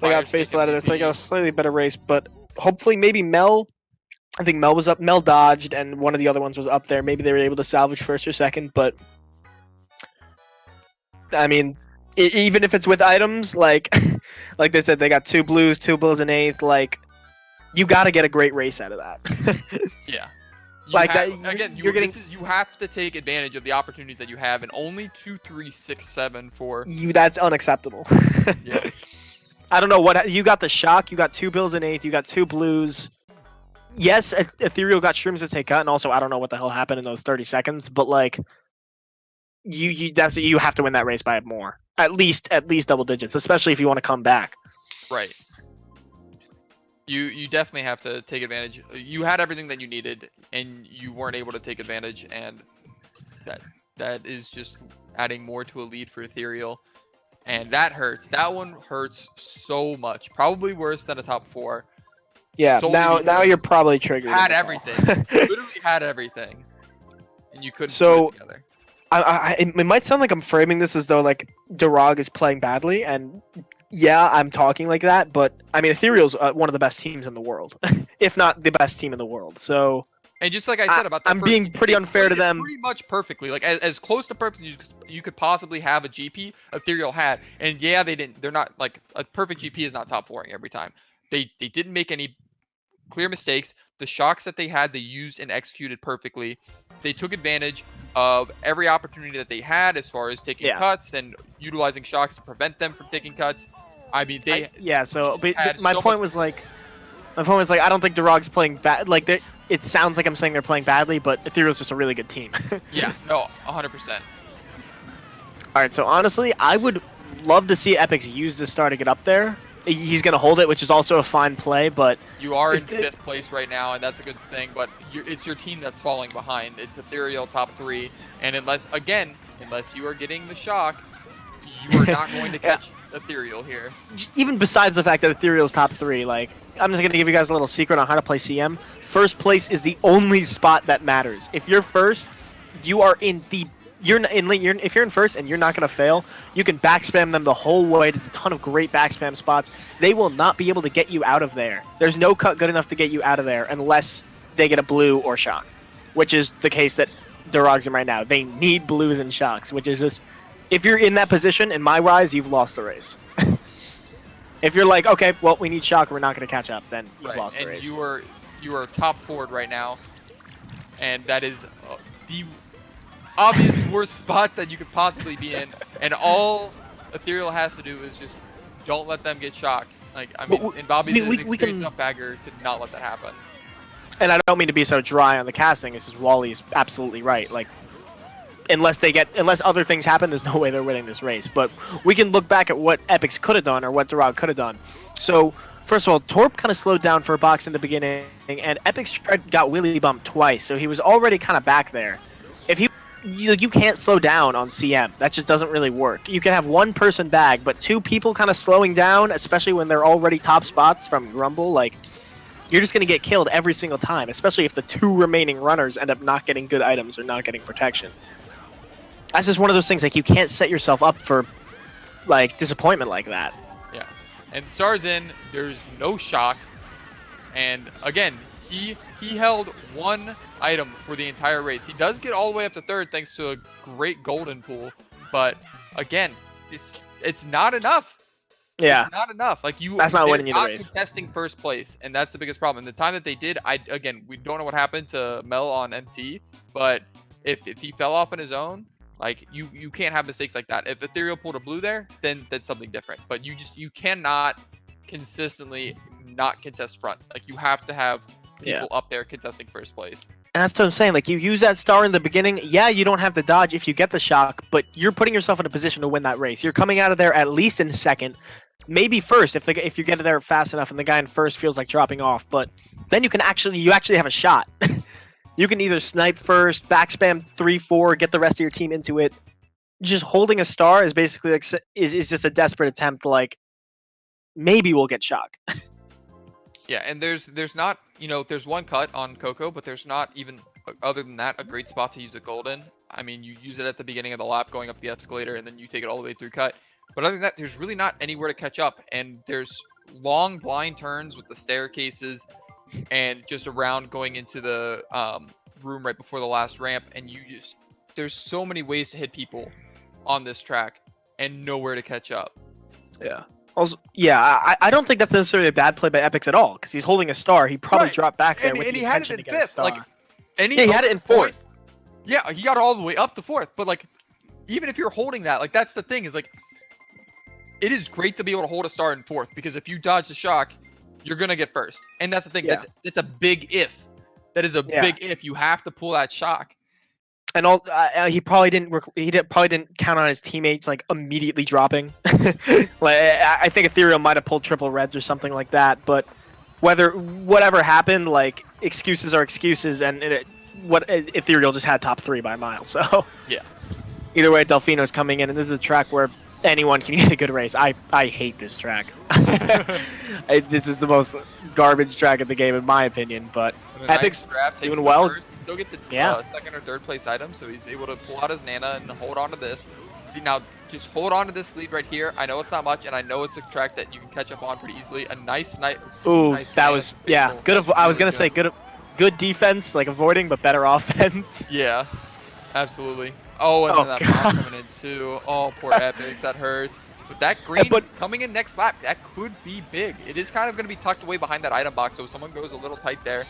They got Fire's Faisal out of this. They taking got a slightly better race, but hopefully maybe Mel... I think Mel was up. Mel dodged, and one of the other ones was up there. Maybe they were able to salvage first or second, but... I mean, even if it's with items, like like they said, they got 2 blues, 2 bills in 8th, like... You gotta get a great race out of that. Yeah. You Like have, that- again, you're getting- you have to take advantage of the opportunities that you have, and only 2, 3, 6, 7 for. That's unacceptable. Yeah. I don't know what you got. The shock. You got 2 bills in 8th. You got 2 blues. Yes, Ethereal got Shrooms to take cut, and also I don't know what the hell happened in those 30 seconds. But like, you have to win that race by more. At least double digits, especially if you want to come back. Right. You definitely have to take advantage. You had everything that you needed, and you weren't able to take advantage, and that is just adding more to a lead for Ethereal, and that hurts. That one hurts so much. Probably worse than a top 4. Yeah. So now many you're probably triggered. Had in the everything. call. Literally had everything, and you couldn't So- put it together. It might sound like I'm framing this as though like Durag is playing badly, and yeah, I'm talking like that, but I mean, Ethereal's one of the best teams in the world, if not the best team in the world. So And just like I said about that, I'm being pretty unfair to played it them. Pretty much perfectly, like as close to perfect as you could possibly have a GP. Ethereal had, and yeah, they didn't. They're not like a perfect GP is not top 4ing every time. They didn't make any clear mistakes. The shocks that they had, they used and executed perfectly. They took advantage of every opportunity that they had as far as taking cuts and utilizing shocks to prevent them from taking cuts. I mean, they but my point was like, I don't think Durog's playing bad. Like, it sounds like I'm saying they're playing badly, but Ethereal's just a really good team. yeah, no, 100%. All right, so honestly, I would love to see Epix use this star to get up there. He's going to hold it, which is also a fine play, but... You are in 5th place right now, and that's a good thing, but it's your team that's falling behind. It's Ethereal top 3, and unless you are getting the shock, you are not going to catch Ethereal here. Even besides the fact that Ethereal's top 3, like, I'm just going to give you guys a little secret on how to play CM. First place is the only spot that matters. If you're first, you are in the... if you're in first and you're not going to fail, you can backspam them the whole way. There's a ton of great backspam spots. They will not be able to get you out of there. There's no cut good enough to get you out of there unless they get a blue or shock, which is the case that Durog's in right now. They need blues and shocks, which is just... If you're in that position, in my rise, you've lost the race. If you're like, okay, well, we need shock, we're not going to catch up, then you've lost the race. And you are top forward right now, and that is the obvious worst spot that you could possibly be in, and all Ethereal has to do is just don't let them get shocked. Like, I mean, and Bobby's an experienced enough bagger to not let that happen. And I don't mean to be so dry on the casting. It's just Wally's absolutely right. Like, unless other things happen, there's no way they're winning this race. But we can look back at what Epix could have done or what Durog could have done. So, first of all, Torp kind of slowed down for a box in the beginning, and Epix got wheelie bumped twice, so he was already kind of back there. If you can't slow down on CM. That just doesn't really work. You can have one person bag, but 2 people kind of slowing down, especially when they're already top spots from Grumble, like, you're just going to get killed every single time, especially if the 2 remaining runners end up not getting good items or not getting protection. That's just one of those things, like, you can't set yourself up for, like, disappointment like that. Yeah. And Star's in, there's no shock, and again, he held 1 item for the entire race. He does get all the way up to 3rd thanks to a great golden pool, but again, it's not enough. Yeah. It's not enough. Like, that's not winning you the not race. Contesting 1st place, and that's the biggest problem. The time that they did, again, we don't know what happened to Mel on MT, but if he fell off on his own, like, you can't have mistakes like that. If Ethereal pulled a blue there, then that's something different. But you cannot consistently not contest front. Like, you have to have people up there contesting 1st place. And that's what I'm saying. Like, you use that star in the beginning. Yeah, you don't have to dodge if you get the shock, but you're putting yourself in a position to win that race. You're coming out of there at least in 2nd, maybe 1st if you get there fast enough and the guy in 1st feels like dropping off. But then you actually have a shot. You can either snipe 1st, backspam 3-4, get the rest of your team into it. Just holding a star is basically like, is just a desperate attempt. Like, maybe we'll get shock. Yeah, and there's not, there's 1 cut on Coco, but there's not even, other than that, a great spot to use a golden. I mean, you use it at the beginning of the lap going up the escalator, and then you take it all the way through cut. But other than that, there's really not anywhere to catch up, and there's long blind turns with the staircases and just around going into the room right before the last ramp, and there's so many ways to hit people on this track and nowhere to catch up. Yeah. Also, yeah, I don't think that's necessarily a bad play by Epix at all, because he's holding a star. He probably dropped back there and with he the had it intention in to get a 5th. star. Like, he had it in 4th. Yeah, he got all the way up to 4th. But, like, even if you're holding that, like, that's the thing, is, like, it is great to be able to hold a star in 4th, because if you dodge the shock, you're going to get 1st. And that's the thing. Yeah. It's a big if. That is a big if. You have to pull that shock. And he probably didn't count on his teammates like immediately dropping. Like, I think Ethereal might have pulled triple reds or something like that. But whatever happened, like, excuses are excuses, and Ethereal just had top 3 by a mile. So yeah. Either way, Delfino's coming in, and this is a track where anyone can get a good race. I hate this track. This is the most garbage track of the game in my opinion. But Epix doing well. still gets a Yeah. second or third place item, so he's able to pull out his Nana and hold on to this. See, now just hold on to this lead right here. I know it's not much, and I know it's a track that you can catch up on pretty easily. A nice night. Ooh, nice that man was of yeah. Faithful. Good. That was I was really gonna say good defense, like avoiding, but better offense. Yeah, absolutely. Oh, and Oh, then that God. bomb coming in too. Oh, poor Epics, that hurts. But that green but- coming in next lap, that could be big. It is kind of going to be tucked away behind that item box, so if someone goes a little tight there.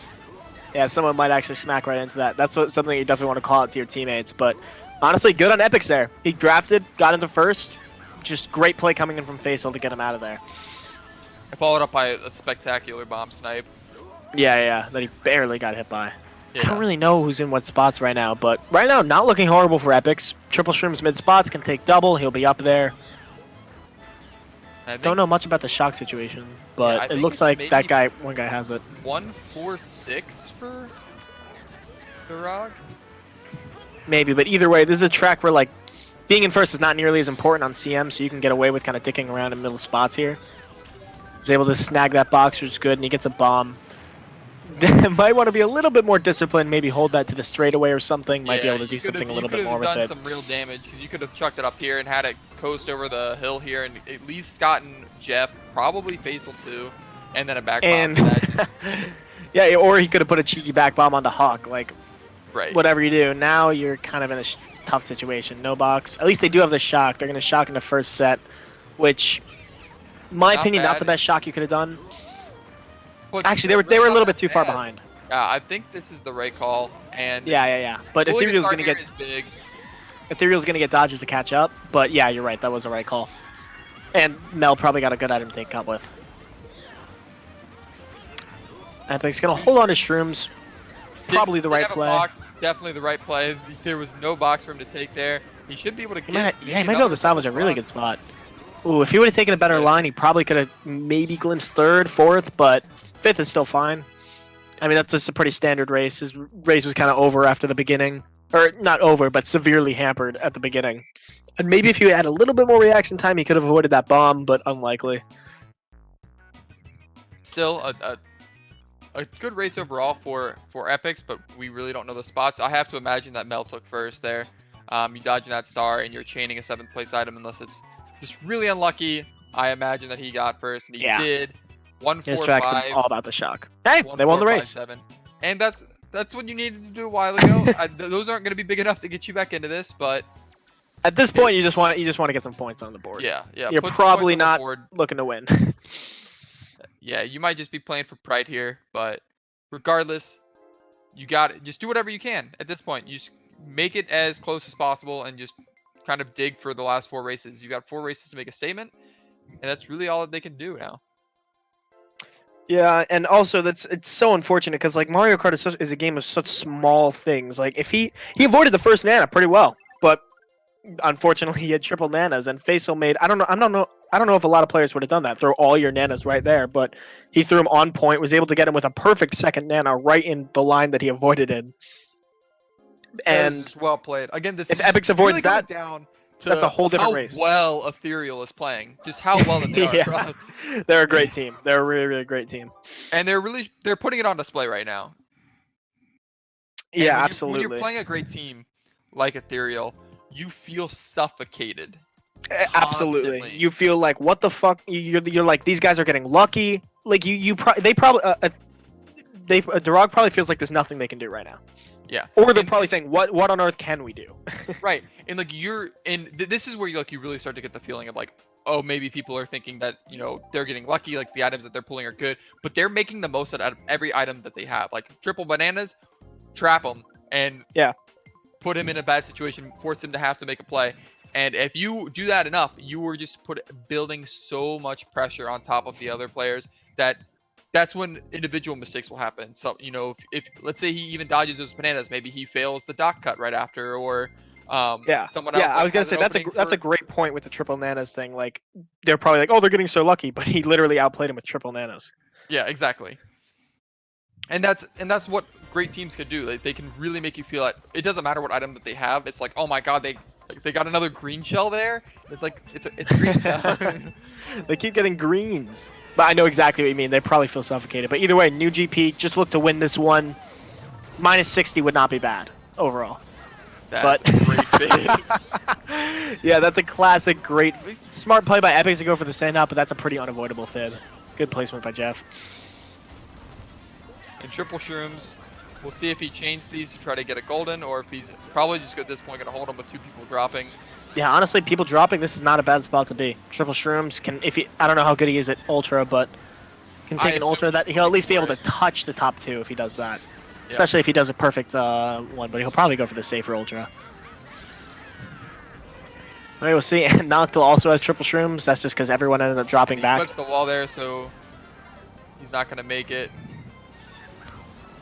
Yeah, someone might actually smack right into that. That's something you definitely want to call out to your teammates. But honestly, good on Epics there. He drafted, got into first. Just great play coming in from Faisal to get him out of there. Followed up by a spectacular bomb snipe. Yeah, that he barely got hit by. Yeah. I don't really know who's in what spots right now, but right now, not looking horrible for Epics. Triple Shrooms mid spots can take double. He'll be up there. I think Don't know much about the shock situation, I but it think looks it's like maybe- that one guy has it. 146 for Durag. Maybe, but either way, this is a track where like being in first is not nearly as important on CM, so you can get away with kind of dicking around in middle spots here. He's able to snag that box, which is good, and he gets a bomb. Might want to be a little bit more disciplined, maybe hold that to the straightaway or something. Might be able to do something a little bit more with You could have it. done some real damage because you could have chucked it up here and had it coast over the hill here and at least gotten Jeff, probably Faisal too, and then a back bomb. And That just, yeah, or he could have put a cheeky back bomb onto Hawk. Like right. whatever you do, now you're kind of in a tough situation. No box. At least they do have the shock. They're going to shock in the first set, which, in my Not opinion, not bad. the best shock you could have done. But Actually, still, they were a not little that bit too far bad. behind. Yeah, I think this is the right call. And Yeah. But pulling a Ethereal's car going to here get is big. Ethereal's going to get dodges to catch up. But yeah, you're right. That was the right call. And Mel probably got a good item to take up with. Epic's going to hold on to Shrooms. Probably the Didn't right have a play. box, definitely the right play. There was no box for him to take there. He should be able to He get. might be able to salvage a really good spot. Ooh, if he would have taken a better Yeah. line, he probably could have maybe glimpsed third, fourth, but fifth is still fine. I mean, that's just a pretty standard race. His race was kind of over after the beginning. Or, not over, but severely hampered at the beginning. And maybe if he had a little bit more reaction time, he could have avoided that bomb, but unlikely. Still a good race overall for Epics, but we really don't know the spots. I have to imagine that Mel took first there. You dodging that star and you're chaining a 7th place item unless it's just really unlucky. I imagine that he got first and he Yeah. did. 1, 4, His track's 5. all about the shock. Hey, 1, they won 4, the 5, race. 7. And that's what you needed to do a while ago. Those aren't going to be big enough to get you back into this, but At this point, you just want to get some points on the board. yeah. You're put some probably points on the not- board. Looking to win. Yeah, you might just be playing for pride here, but regardless, you got it. Just do whatever you can at this point. You just make it as close as possible and just kind of dig for the last 4 races. You got 4 races to make a statement, and that's really all that they can do now. Yeah, and also it's so unfortunate because like Mario Kart is a game of such small things. Like if he avoided the first Nana pretty well, but unfortunately he had triple Nanas and Faisal made I don't know if a lot of players would have done that. Throw all your Nanas right there, but he threw him on point, was able to get him with a perfect second Nana right in the line that he avoided in. That And is well played. Again, this if is Epics avoids really coming that, down to that's a whole different how race. well Ethereal is playing. Just how well that they are. Yeah. They're a great team. They're a really, really great team. And they're putting it on display right now. And Yeah, when absolutely. When you're playing a great team like Ethereal, you feel suffocated. Absolutely. Constantly. You feel like what the fuck? You're like these guys are getting lucky. Like they probably Durag probably feels like there's nothing they can do right now. Yeah. Or they're And- probably saying what on earth can we do? Right, and like this is where you really start to get the feeling of like, oh, maybe people are thinking that they're getting lucky, like the items that they're pulling are good, but they're making the most out of every item that they have. Like triple bananas, trap them, and Yeah. put him in a bad situation, force him to have to make a play. And if you do that enough, you are just building so much pressure on top of the other players that's when individual mistakes will happen. So, if let's say he even dodges those bananas, maybe he fails the dock cut right after, or someone else. Yeah, I was gonna say that's a great point with the triple Nanas thing. Like they're probably like, oh, they're getting so lucky, but he literally outplayed him with triple Nanas. Yeah, exactly. And that's what great teams can do. They can really make you feel like it doesn't matter what item that they have. It's like, oh my god, they got another green shell there. It's like it's a green shell. They keep getting greens. But I know exactly what you mean. They probably feel suffocated. But either way, new GP just look to win this one. minus 60 would not be bad overall. That's But- a great fib. Yeah, that's a classic, great, smart play by Epics to go for the send out, but that's a pretty unavoidable fib. Good placement by Jeff. And triple shrooms. We'll see if he chains these to try to get a golden, or if he's probably just at this point going to hold him with 2 people dropping. Yeah, honestly, people dropping, this is not a bad spot to be. Triple shrooms can, if he, I don't know how good he is at ultra, but can take an assume ultra that he'll at least be able to touch the top 2 if he does that. Especially if he does a perfect one, but he'll probably go for the safer ultra. Alright, we'll see. And Noctil also has triple shrooms. That's just because everyone ended up dropping He back. flips the wall there, so he's not going to make it.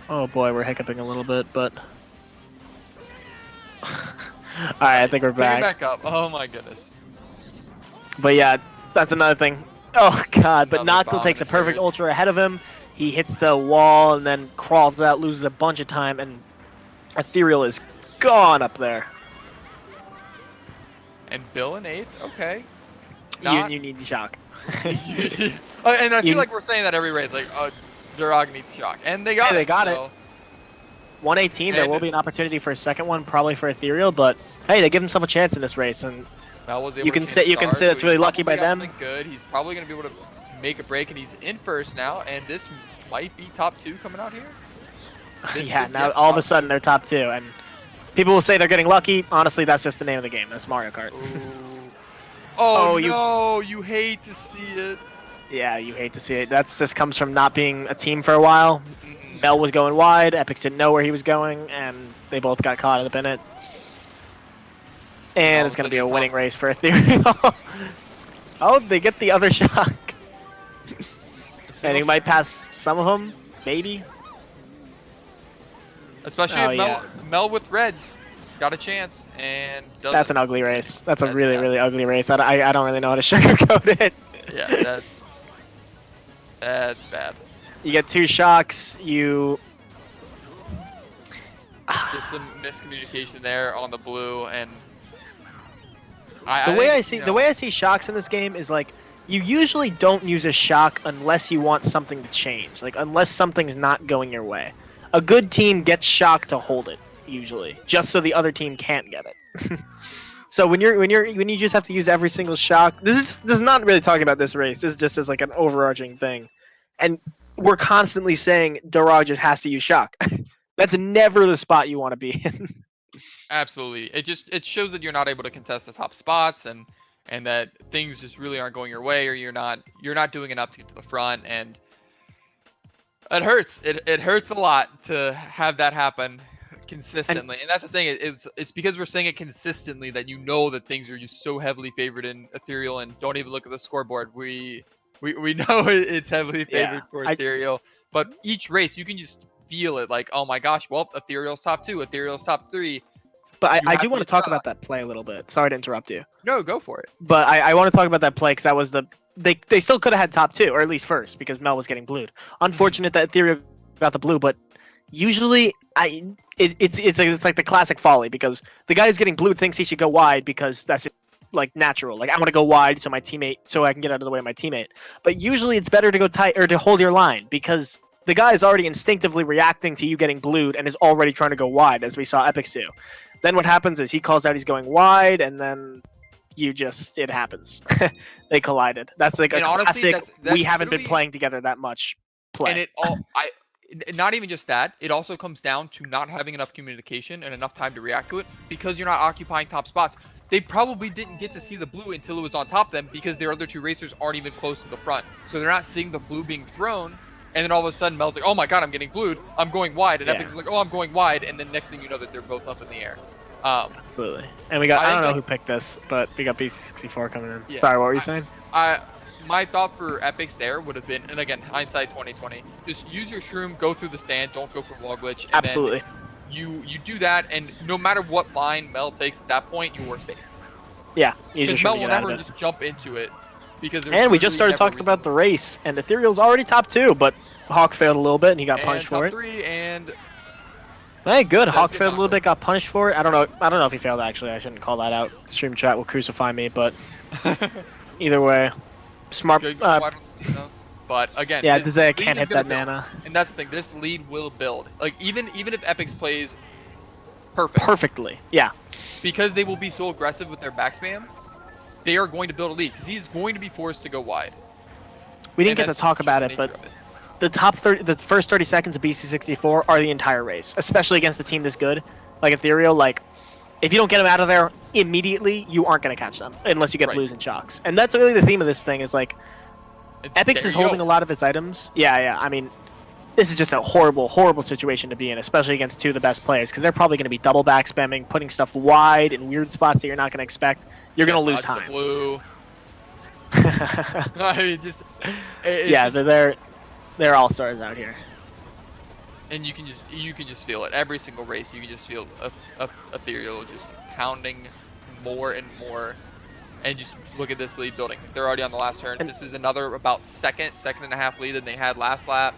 Oh boy, we're hiccuping a little bit, but... Alright, I think we're Pick it back. back up. Oh my goodness. But yeah, that's another thing. Oh god, but Another Noctil bomb takes a and it perfect hurts. ultra ahead of him. He hits the wall and then crawls out, loses a bunch of time, and Ethereal is gone up there. And Bill in 8th, okay. You need shock. And I feel You- like we're saying that every race, like, Durag needs shock. And they got Yeah, it. they got it. so- 118, there And- will be an opportunity for a second one, probably for Ethereal, but hey, they give himself a chance in this race, and Mel was able You to can change say- the you can stars, say so it's he really lucky probably by got them. something good. He's probably going to be able to make a break, and he's in first now, and this might be top 2 coming out here. This yeah, could be now a all of a top sudden they're top 2, and people will say they're getting lucky. Honestly, that's just the name of the game. That's Mario Kart. Ooh. Oh, Oh, you- no, you hate to see it. Yeah, you hate to see it. That's just comes from not being a team for a while. Mm-mm. Bell was going wide, Epics didn't know where he was going, and they both got caught up in it. And All it's of a going to be a sudden, winning race for Ethereal. Oh, they get the other shock. And he might pass some of them, maybe. Especially Oh, if yeah. Mel with reds. He's got a chance, and doesn't. That's an ugly race. That's a That's really, bad. really ugly race. I don't really know how to sugarcoat it. Yeah, that's bad. You get 2 shocks, you... Just some miscommunication there on the blue, and The way I see shocks in this game is like you usually don't use a shock unless you want something to change, like unless something's not going your way. A good team gets shock to hold it usually, just so the other team can't get it. So when you just have to use every single shock, this is not really talking about this race. This is just as like an overarching thing, and we're constantly saying Durag just has to use shock. That's never the spot you want to be in. Absolutely, it shows that you're not able to contest the top spots, and that things just really aren't going your way, or you're not doing enough to get to the front, and it hurts. It hurts a lot to have that happen consistently, and that's the thing. It's because we're saying it consistently that you know that things are just so heavily favored in Ethereal, and don't even look at the scoreboard. We know it's heavily favored Yeah, for Ethereal, but each race you can just feel it, like, oh my gosh, well, Ethereal's top 2, Ethereal's top 3. But You I have do to want to use talk shock. about that play a little bit. Sorry to interrupt you. No, go for it. But I want to talk about that play because that was they still could have had top 2, or at least first, because Mel was getting blued. Unfortunate that Ethereal got the blue, but usually it's like the classic folly, because the guy who's getting blued thinks he should go wide because that's just, like, natural. Like, I want to go wide so I can get out of the way of my teammate. But usually it's better to go tight or to hold your line, because the guy is already instinctively reacting to you getting blued and is already trying to go wide, as we saw Epics do. Then what happens is he calls out he's going wide, and then it happens. They collided. That's like a And honestly, classic, that's we haven't been literally- playing together that much play. And not even just that, it also comes down to not having enough communication and enough time to react to it, because you're not occupying top spots. They probably didn't get to see the blue until it was on top of them, because their other 2 racers aren't even close to the front. So they're not seeing the blue being thrown, and then all of a sudden Mel's like, oh my god, I'm getting blued, I'm going wide, and Yeah. Epic's like, oh, I'm going wide, and then next thing you know that they're both up in the air. Absolutely. And we got, I I don't know think- who picked this, but we got B64 coming in. Yeah, Sorry, what were you saying? My thought for Epics there would have been, and again, hindsight 2020, just use your shroom, go through the sand, don't go for wall glitch. And then Absolutely. you do that, and no matter what line Mel takes at that point, you are safe. Yeah, you Because just Mel trying to will get out of never it. just jump into it. Because there's And we just literally started never talking reason. about the race, and Ethereal's already top 2, but Hawk failed a little bit, and he got And punished top for it. 3, and Hey, good. That's Hawk good failed a little knockdown. bit, got punished for it. I don't know if he failed, actually. I shouldn't call that out. Stream chat will crucify me, but either way, smart. good, why don't you know? But again, Yeah, this Dzea lead can't is hit gonna that build. mana. And that's the thing. This lead will build. Like even if Epix plays perfect, Perfectly. Yeah. because they will be so aggressive with their back spam, they are going to build a lead because he's going to be forced to go wide. We didn't And get to that's talk just about the it, but nature of it. the first 30 seconds of BC64 are the entire race, especially against a team this good, like Ethereal. Like, if you don't get them out of there immediately, you aren't going to catch them unless you get Right. blues and shocks. And that's really the theme of this thing is like, Epix There is you holding go. a lot of his items. Yeah. I mean, this is just a horrible, horrible situation to be in, especially against two of the best players, because they're probably going to be double back spamming, putting stuff wide in weird spots that you're not going to expect. You're going to lose Dodge the time. blue. I mean, just it's Yeah, just- they're all stars out here. and you can just feel it every single race. You can just feel Ethereal just pounding more and more, and just look at this lead building. They're already on the last turn. And- This is another about second and a half lead than they had last lap.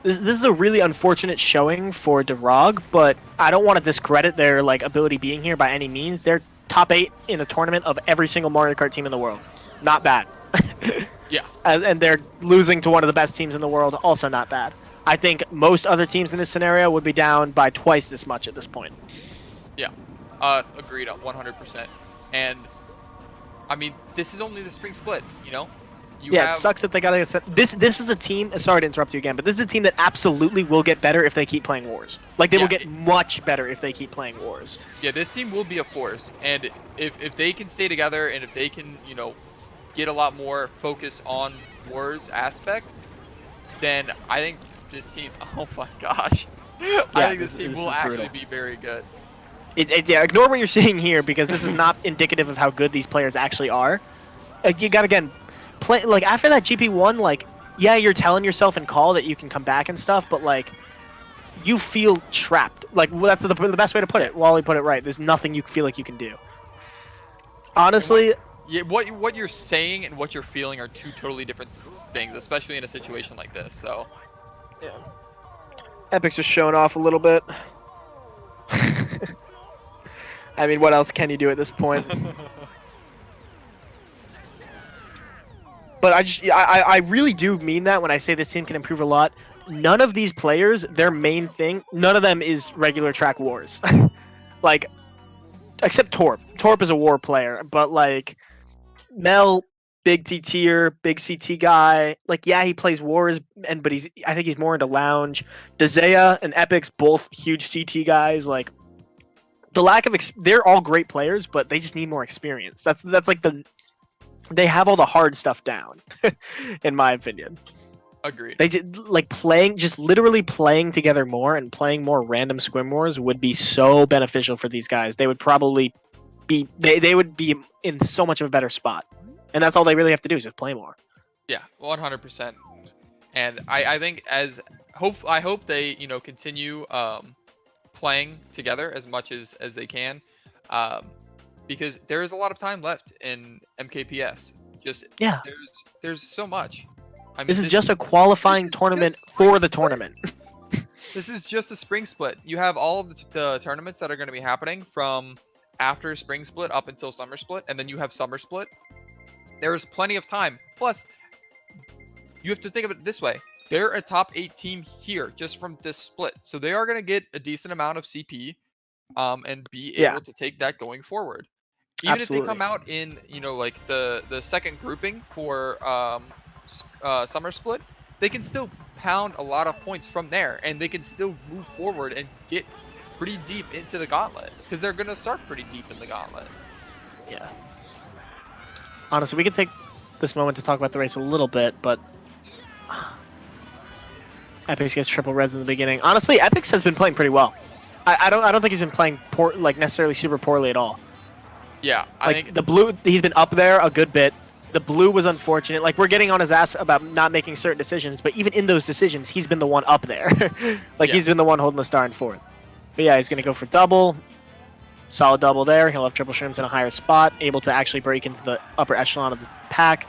This is a really unfortunate showing for Durag, but I don't want to discredit their like ability being here by any means. They're top 8 in a tournament of every single Mario Kart team in the world. Not bad. Yeah. And they're losing to one of the best teams in the world. Also not bad. I think most other teams in this scenario would be down by twice this much at this point. Agreed 100%. And I mean, this is only the spring split. You know. You Yeah, have, it sucks that they got to get this is a team. Sorry to interrupt you again, but this is a team that absolutely will get better if they keep playing Wars. Like they will Yeah, get much better if they keep playing Wars. Yeah, this team will be a force, and if they can stay together and if they can, get a lot more focus on Wars aspect, then I think this team. Oh my gosh, I think this team this will is actually brutal. be very good. Yeah, ignore what you're seeing here because this is not indicative of how good these players actually are. You got again, play like after that GP1, like yeah, you're telling yourself in call that you can come back and stuff, but like you feel trapped. Like well, that's the best way to put it. Wally put it right. There's nothing you feel like you can do. Honestly, Yeah, what you're saying and what you're feeling are two totally different things, especially in a situation like this. So Epic's just showing off a little bit. I mean, what else can you do at this point? But I really do mean that when I say this team can improve a lot. None of these players, their main thing, none of them is regular track wars. Like, except Torp. Torp is a war player, but like, Mel, big T tier, big CT guy. Like, yeah, he plays wars, but I think he's more into lounge. Dzea and Epix, both huge CT guys. Like, the lack of they're all great players, but they just need more experience. That's like they have all the hard stuff down, in my opinion. agreed. They just like literally playing together more and playing more random squim wars would be so beneficial for these guys. They would probably be they would be in so much of a better spot, and that's all they really have to do is just play more. Yeah, 100%. And I think I hope they continue playing together as much as they can, because there is a lot of time left in MKPS. Just Yeah. there's so much. I mean, This is just a qualifying this is tournament just for spring the split. tournament. This is just a spring split. You have all of the tournaments that are going to be happening from after spring split up until summer split, and then you have summer split. There is plenty of time. Plus, you have to think of it this way. They're a top 8 team here just from this split. So they are going to get a decent amount of CP and be Yeah. able to take that going forward. Even if they come Absolutely. out in, like the second grouping for summer split, they can still pound a lot of points from there, and they can still move forward and get pretty deep into the gauntlet because they're going to start pretty deep in the gauntlet. Yeah. Honestly, we could take this moment to talk about the race a little bit, but Epix gets triple reds in the beginning. Honestly, Epix has been playing pretty well. I don't think he's been playing necessarily super poorly at all. Yeah, I Like think the blue, he's been up there a good bit. The blue was unfortunate. Like we're getting on his ass about not making certain decisions, but even in those decisions, he's been the one up there. Like Yeah. he's been the one holding the star in fourth. But yeah, he's gonna go for double. Solid double there. He'll have triple shrooms in a higher spot, able to actually break into the upper echelon of the pack.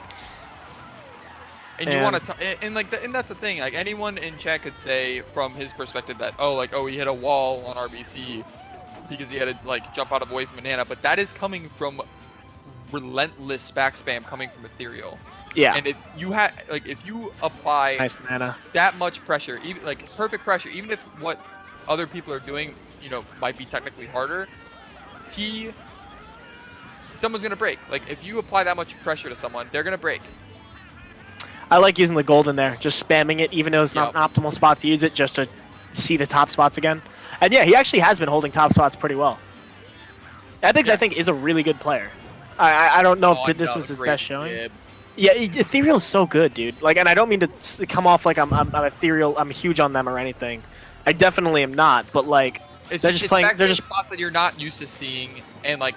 And you want to, and that's the thing. Like anyone in chat could say from his perspective that he hit a wall on RBC because he had to like jump out of the way from Banana, but that is coming from relentless back spam coming from Ethereal. Yeah. And if you if you apply Nice mana. that much pressure, even like perfect pressure, even if what other people are doing, might be technically harder, someone's gonna break. Like if you apply that much pressure to someone, they're gonna break. I like using the golden there, just spamming it, even though it's not Yep. an optimal spot to use it, just to see the top spots again. And yeah, he actually has been holding top spots pretty well. Ethics, I think, is a really good player. I don't know if this was his best showing. Yeah, Ethereal's so good, dude. Like, and I don't mean to come off like I'm Ethereal. I'm huge on them or anything. I definitely am not. But like, they're just playing. They're just spots that you're not used to seeing, and like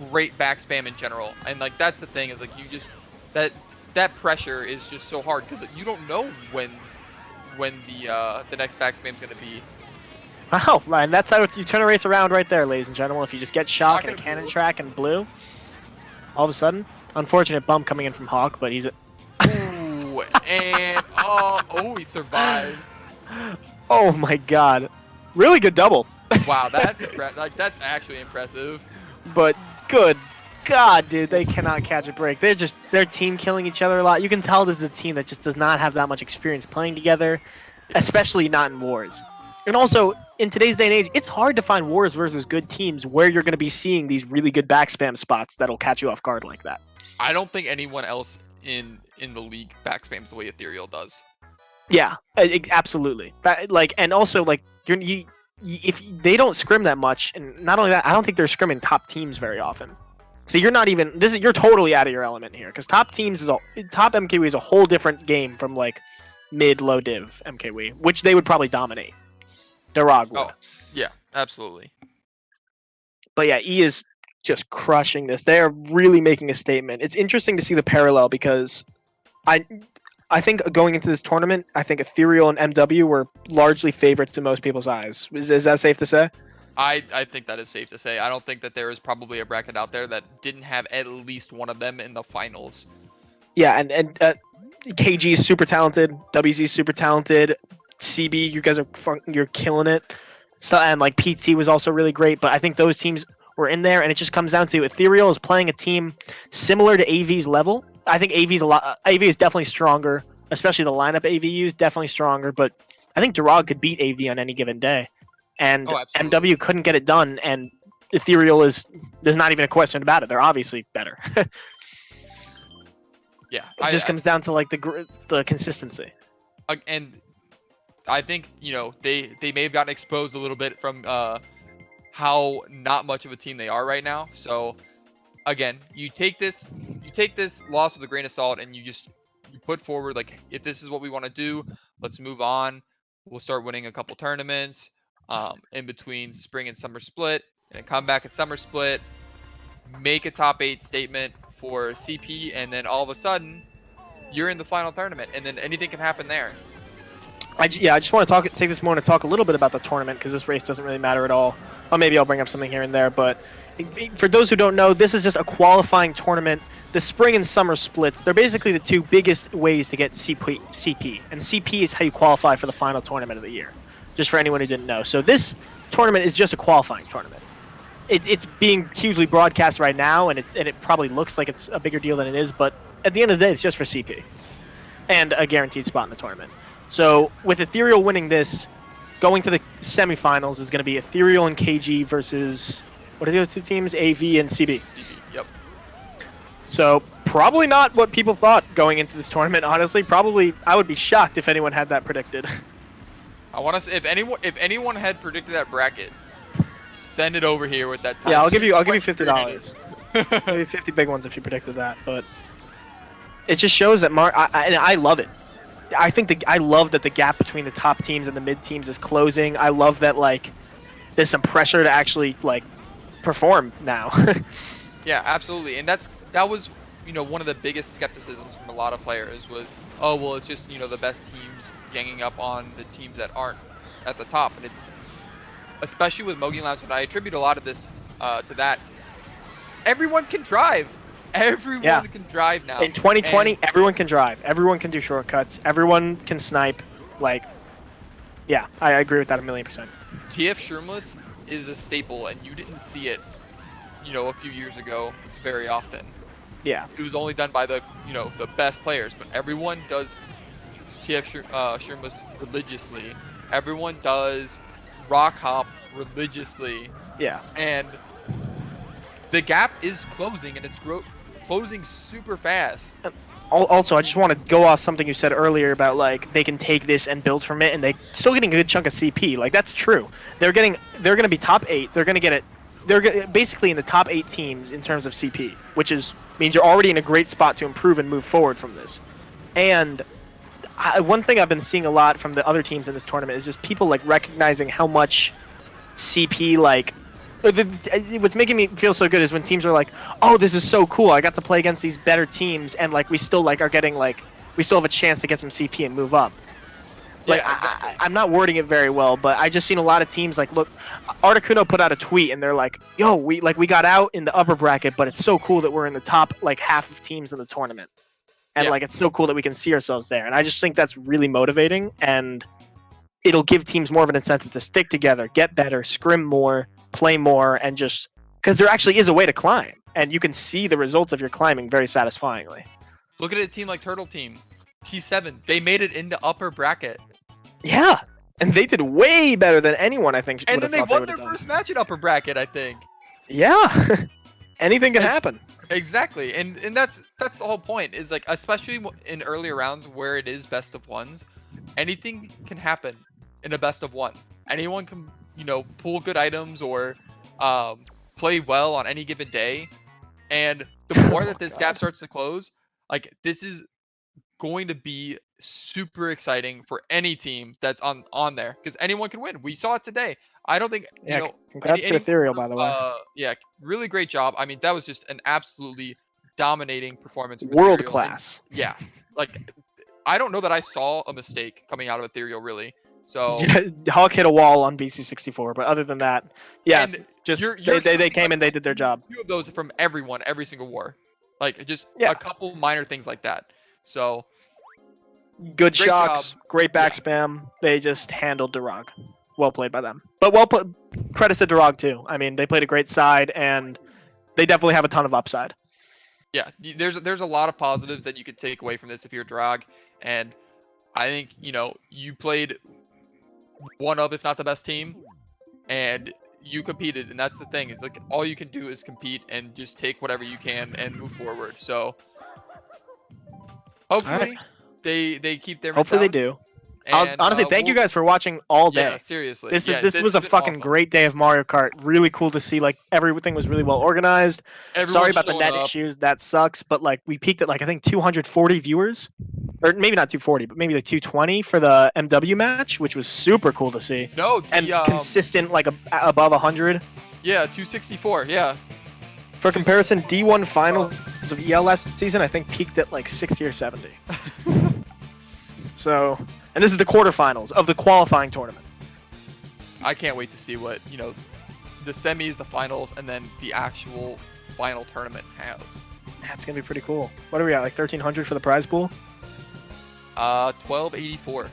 great back spam in general. And like that's the thing is like you just that pressure is just so hard because you don't know when the next back spam's gonna be. Wow, and that's how you turn a race around right there, ladies and gentlemen. If you just get shock and a and cannon blue. track and blue, all of a sudden, unfortunate bump coming in from Hawk, but he's. Ooh, and he survives. Oh my god, really good double. Wow, that's that's actually impressive. But good god, dude, they cannot catch a break. They're team killing each other a lot. You can tell this is a team that just does not have that much experience playing together, especially not in wars. And also, in today's day and age, it's hard to find wars versus good teams where you're going to be seeing these really good back spam spots that'll catch you off guard like that. I don't think anyone else in the league back spams the way Ethereal does. Yeah, absolutely. And also like if they don't scrim that much, and not only that, I don't think they're scrimming top teams very often. So you're not even you're totally out of your element here because top MKW is a whole different game from like mid low div MKW, which they would probably dominate. Darog would. Oh, yeah, absolutely. But yeah, E is just crushing this. They are really making a statement. It's interesting to see the parallel because I think going into this tournament, I think Ethereal and MW were largely favorites in most people's eyes. Is that safe to say? I think that is safe to say. I don't think that there is probably a bracket out there that didn't have at least one of them in the finals. Yeah, and KG is super talented. WZ is super talented. CB, you guys you're killing it. So and like PT was also really great, but I think those teams were in there, and it just comes down to Ethereal is playing a team similar to AV's level. I think AV is definitely stronger, especially the lineup AV used, definitely stronger. But I think Darog could beat AV on any given day, and MW couldn't get it done. And Ethereal there's not even a question about it. They're obviously better. Yeah, it just comes down to like the consistency. And I think they may have gotten exposed a little bit from how not much of a team they are right now. So again, you take this loss with a grain of salt, and you put forward like, if this is what we want to do, let's move on. We'll start winning a couple tournaments in between spring and summer split, and come back at summer split, make a top 8 statement for CP, and then all of a sudden you're in the final tournament, and then anything can happen there. I just want to take this moment to talk a little bit about the tournament because this race doesn't really matter at all. Or maybe I'll bring up something here and there, but for those who don't know, this is just a qualifying tournament. The spring and summer splits, they're basically the two biggest ways to get CP. And CP is how you qualify for the final tournament of the year, just for anyone who didn't know. So this tournament is just a qualifying tournament. It's being hugely broadcast right now, and it probably looks like it's a bigger deal than it is, but at the end of the day, it's just for CP. And a guaranteed spot in the tournament. So with Ethereal winning this, going to the semifinals is going to be Ethereal and KG versus, what are the other two teams? AV and CB. CB, yep. So probably not what people thought going into this tournament, honestly. Probably, I would be shocked if anyone had that predicted. I want to say, if anyone had predicted that bracket, send it over here with that time. Yeah, I'll give you $50. Maybe 50 big ones if you predicted that, but it just shows that I love it. I love that the gap between the top teams and the mid teams is closing. I love that like there's some pressure to actually like perform now. Yeah, absolutely. And that was one of the biggest skepticisms from a lot of players was, oh well, it's just the best teams ganging up on the teams that aren't at the top. And it's especially with Mogi Lounge, and I attribute a lot of this to that. Everyone can drive. Everyone can drive now. In 2020, everyone can drive. Everyone can do shortcuts. Everyone can snipe. Like, yeah, I agree with that 1,000,000%. TF Shroomless is a staple, and you didn't see it, a few years ago very often. Yeah. It was only done by the the best players, but everyone does TF Shermas religiously. Everyone does Rock Hop religiously, Yeah. and the gap is closing, and it's closing super fast. Also, I just want to go off something you said earlier about like they can take this and build from it, and they still getting a good chunk of CP. Like that's true. They're going to be top 8. They're going to get it. They're basically in the top 8 teams in terms of CP, which means you're already in a great spot to improve and move forward from this. And one thing I've been seeing a lot from the other teams in this tournament is just people like recognizing how much CP like. What's making me feel so good is when teams are like, "Oh, this is so cool! I got to play against these better teams, and like we still like are getting like we still have a chance to get some CP and move up." Like Yeah, I'm not wording it very well, but I just seen a lot of teams like, look, Articuno put out a tweet and they're like, "Yo, we got out in the upper bracket, but it's so cool that we're in the top like half of teams in the tournament, and Yeah. like it's so cool that we can see ourselves there." And I just think that's really motivating, and it'll give teams more of an incentive to stick together, get better, scrim more, play more, and just because there actually is a way to climb, and you can see the results of your climbing very satisfyingly. Look at a team like Turtle Team, T7. They made it into upper bracket, Yeah, and they did way better than anyone I think. and would've then they thought won would've their done. first match in upper bracket, I think. Yeah, anything can It's- happen. Exactly, and that's the whole point. Is like especially in earlier rounds where it is best of ones, anything can happen in a best of one. Anyone can pull good items or play well on any given day, and the more that this gap starts to close, like this is going to be super exciting for any team that's on there because anyone can win. We saw it today. I don't think Yeah, congrats to Ethereal, by the way. Yeah, really great job. I mean, that was just an absolutely dominating performance. from World Ethereal, and class. yeah, like I don't know that I saw a mistake coming out of Ethereal really. So Yeah, Hawk hit a wall on BC64, but other than that, yeah, and just you're they expecting, came like, and they did their job. few of those from everyone, every single war, like just Yeah. a couple minor things like that. So Good Great shocks, job. great back spam. They just handled Durag. Well played by them. But well put. Credits to Durag too. I mean, they played a great side, and they definitely have a ton of upside. yeah, there's a lot of positives that you could take away from this if you're Drag, and I think you played one of, if not the best team, and you competed, and that's the thing. It's like all you can do is compete and just take whatever you can and move forward. So hopefully they keep their Hopefully they mentality, do. Honestly, and, thank you we'll- guy for watching all day. Yeah, seriously. This Yeah, was a has been fucking awesome. great day of Mario Kart. Really cool to see. Like everything was really well organized. Everyone Sorry about the showed net up. issues. That sucks. But like we peaked at like I think 240 viewers, or maybe not 240, but maybe like 220 for the MW match, which was super cool to see. No, the, And consistent like above 100. yeah, 264. Yeah, For comparison, D1 finals of EL last season I think peaked at like 60 or 70. So, and this is the quarterfinals of the qualifying tournament. I can't wait to see what the semis, the finals, and then the actual final tournament has. That's gonna be pretty cool. What are we at? Like 1,300 for the prize pool? 1284.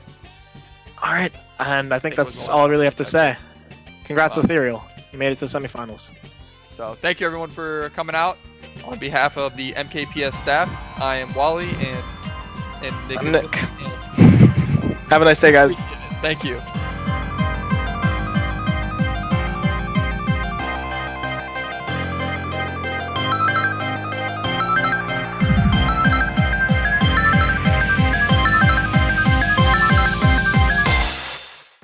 All right, and I think It was that's a lot all I of really fun. have to say. Congrats, Wow. Ethereal. You made it to the semifinals. So thank you everyone for coming out. On behalf of the MKPS staff, I am Wally and Nick. I'm is Nick. with me, Have a nice day, guys. and thank you.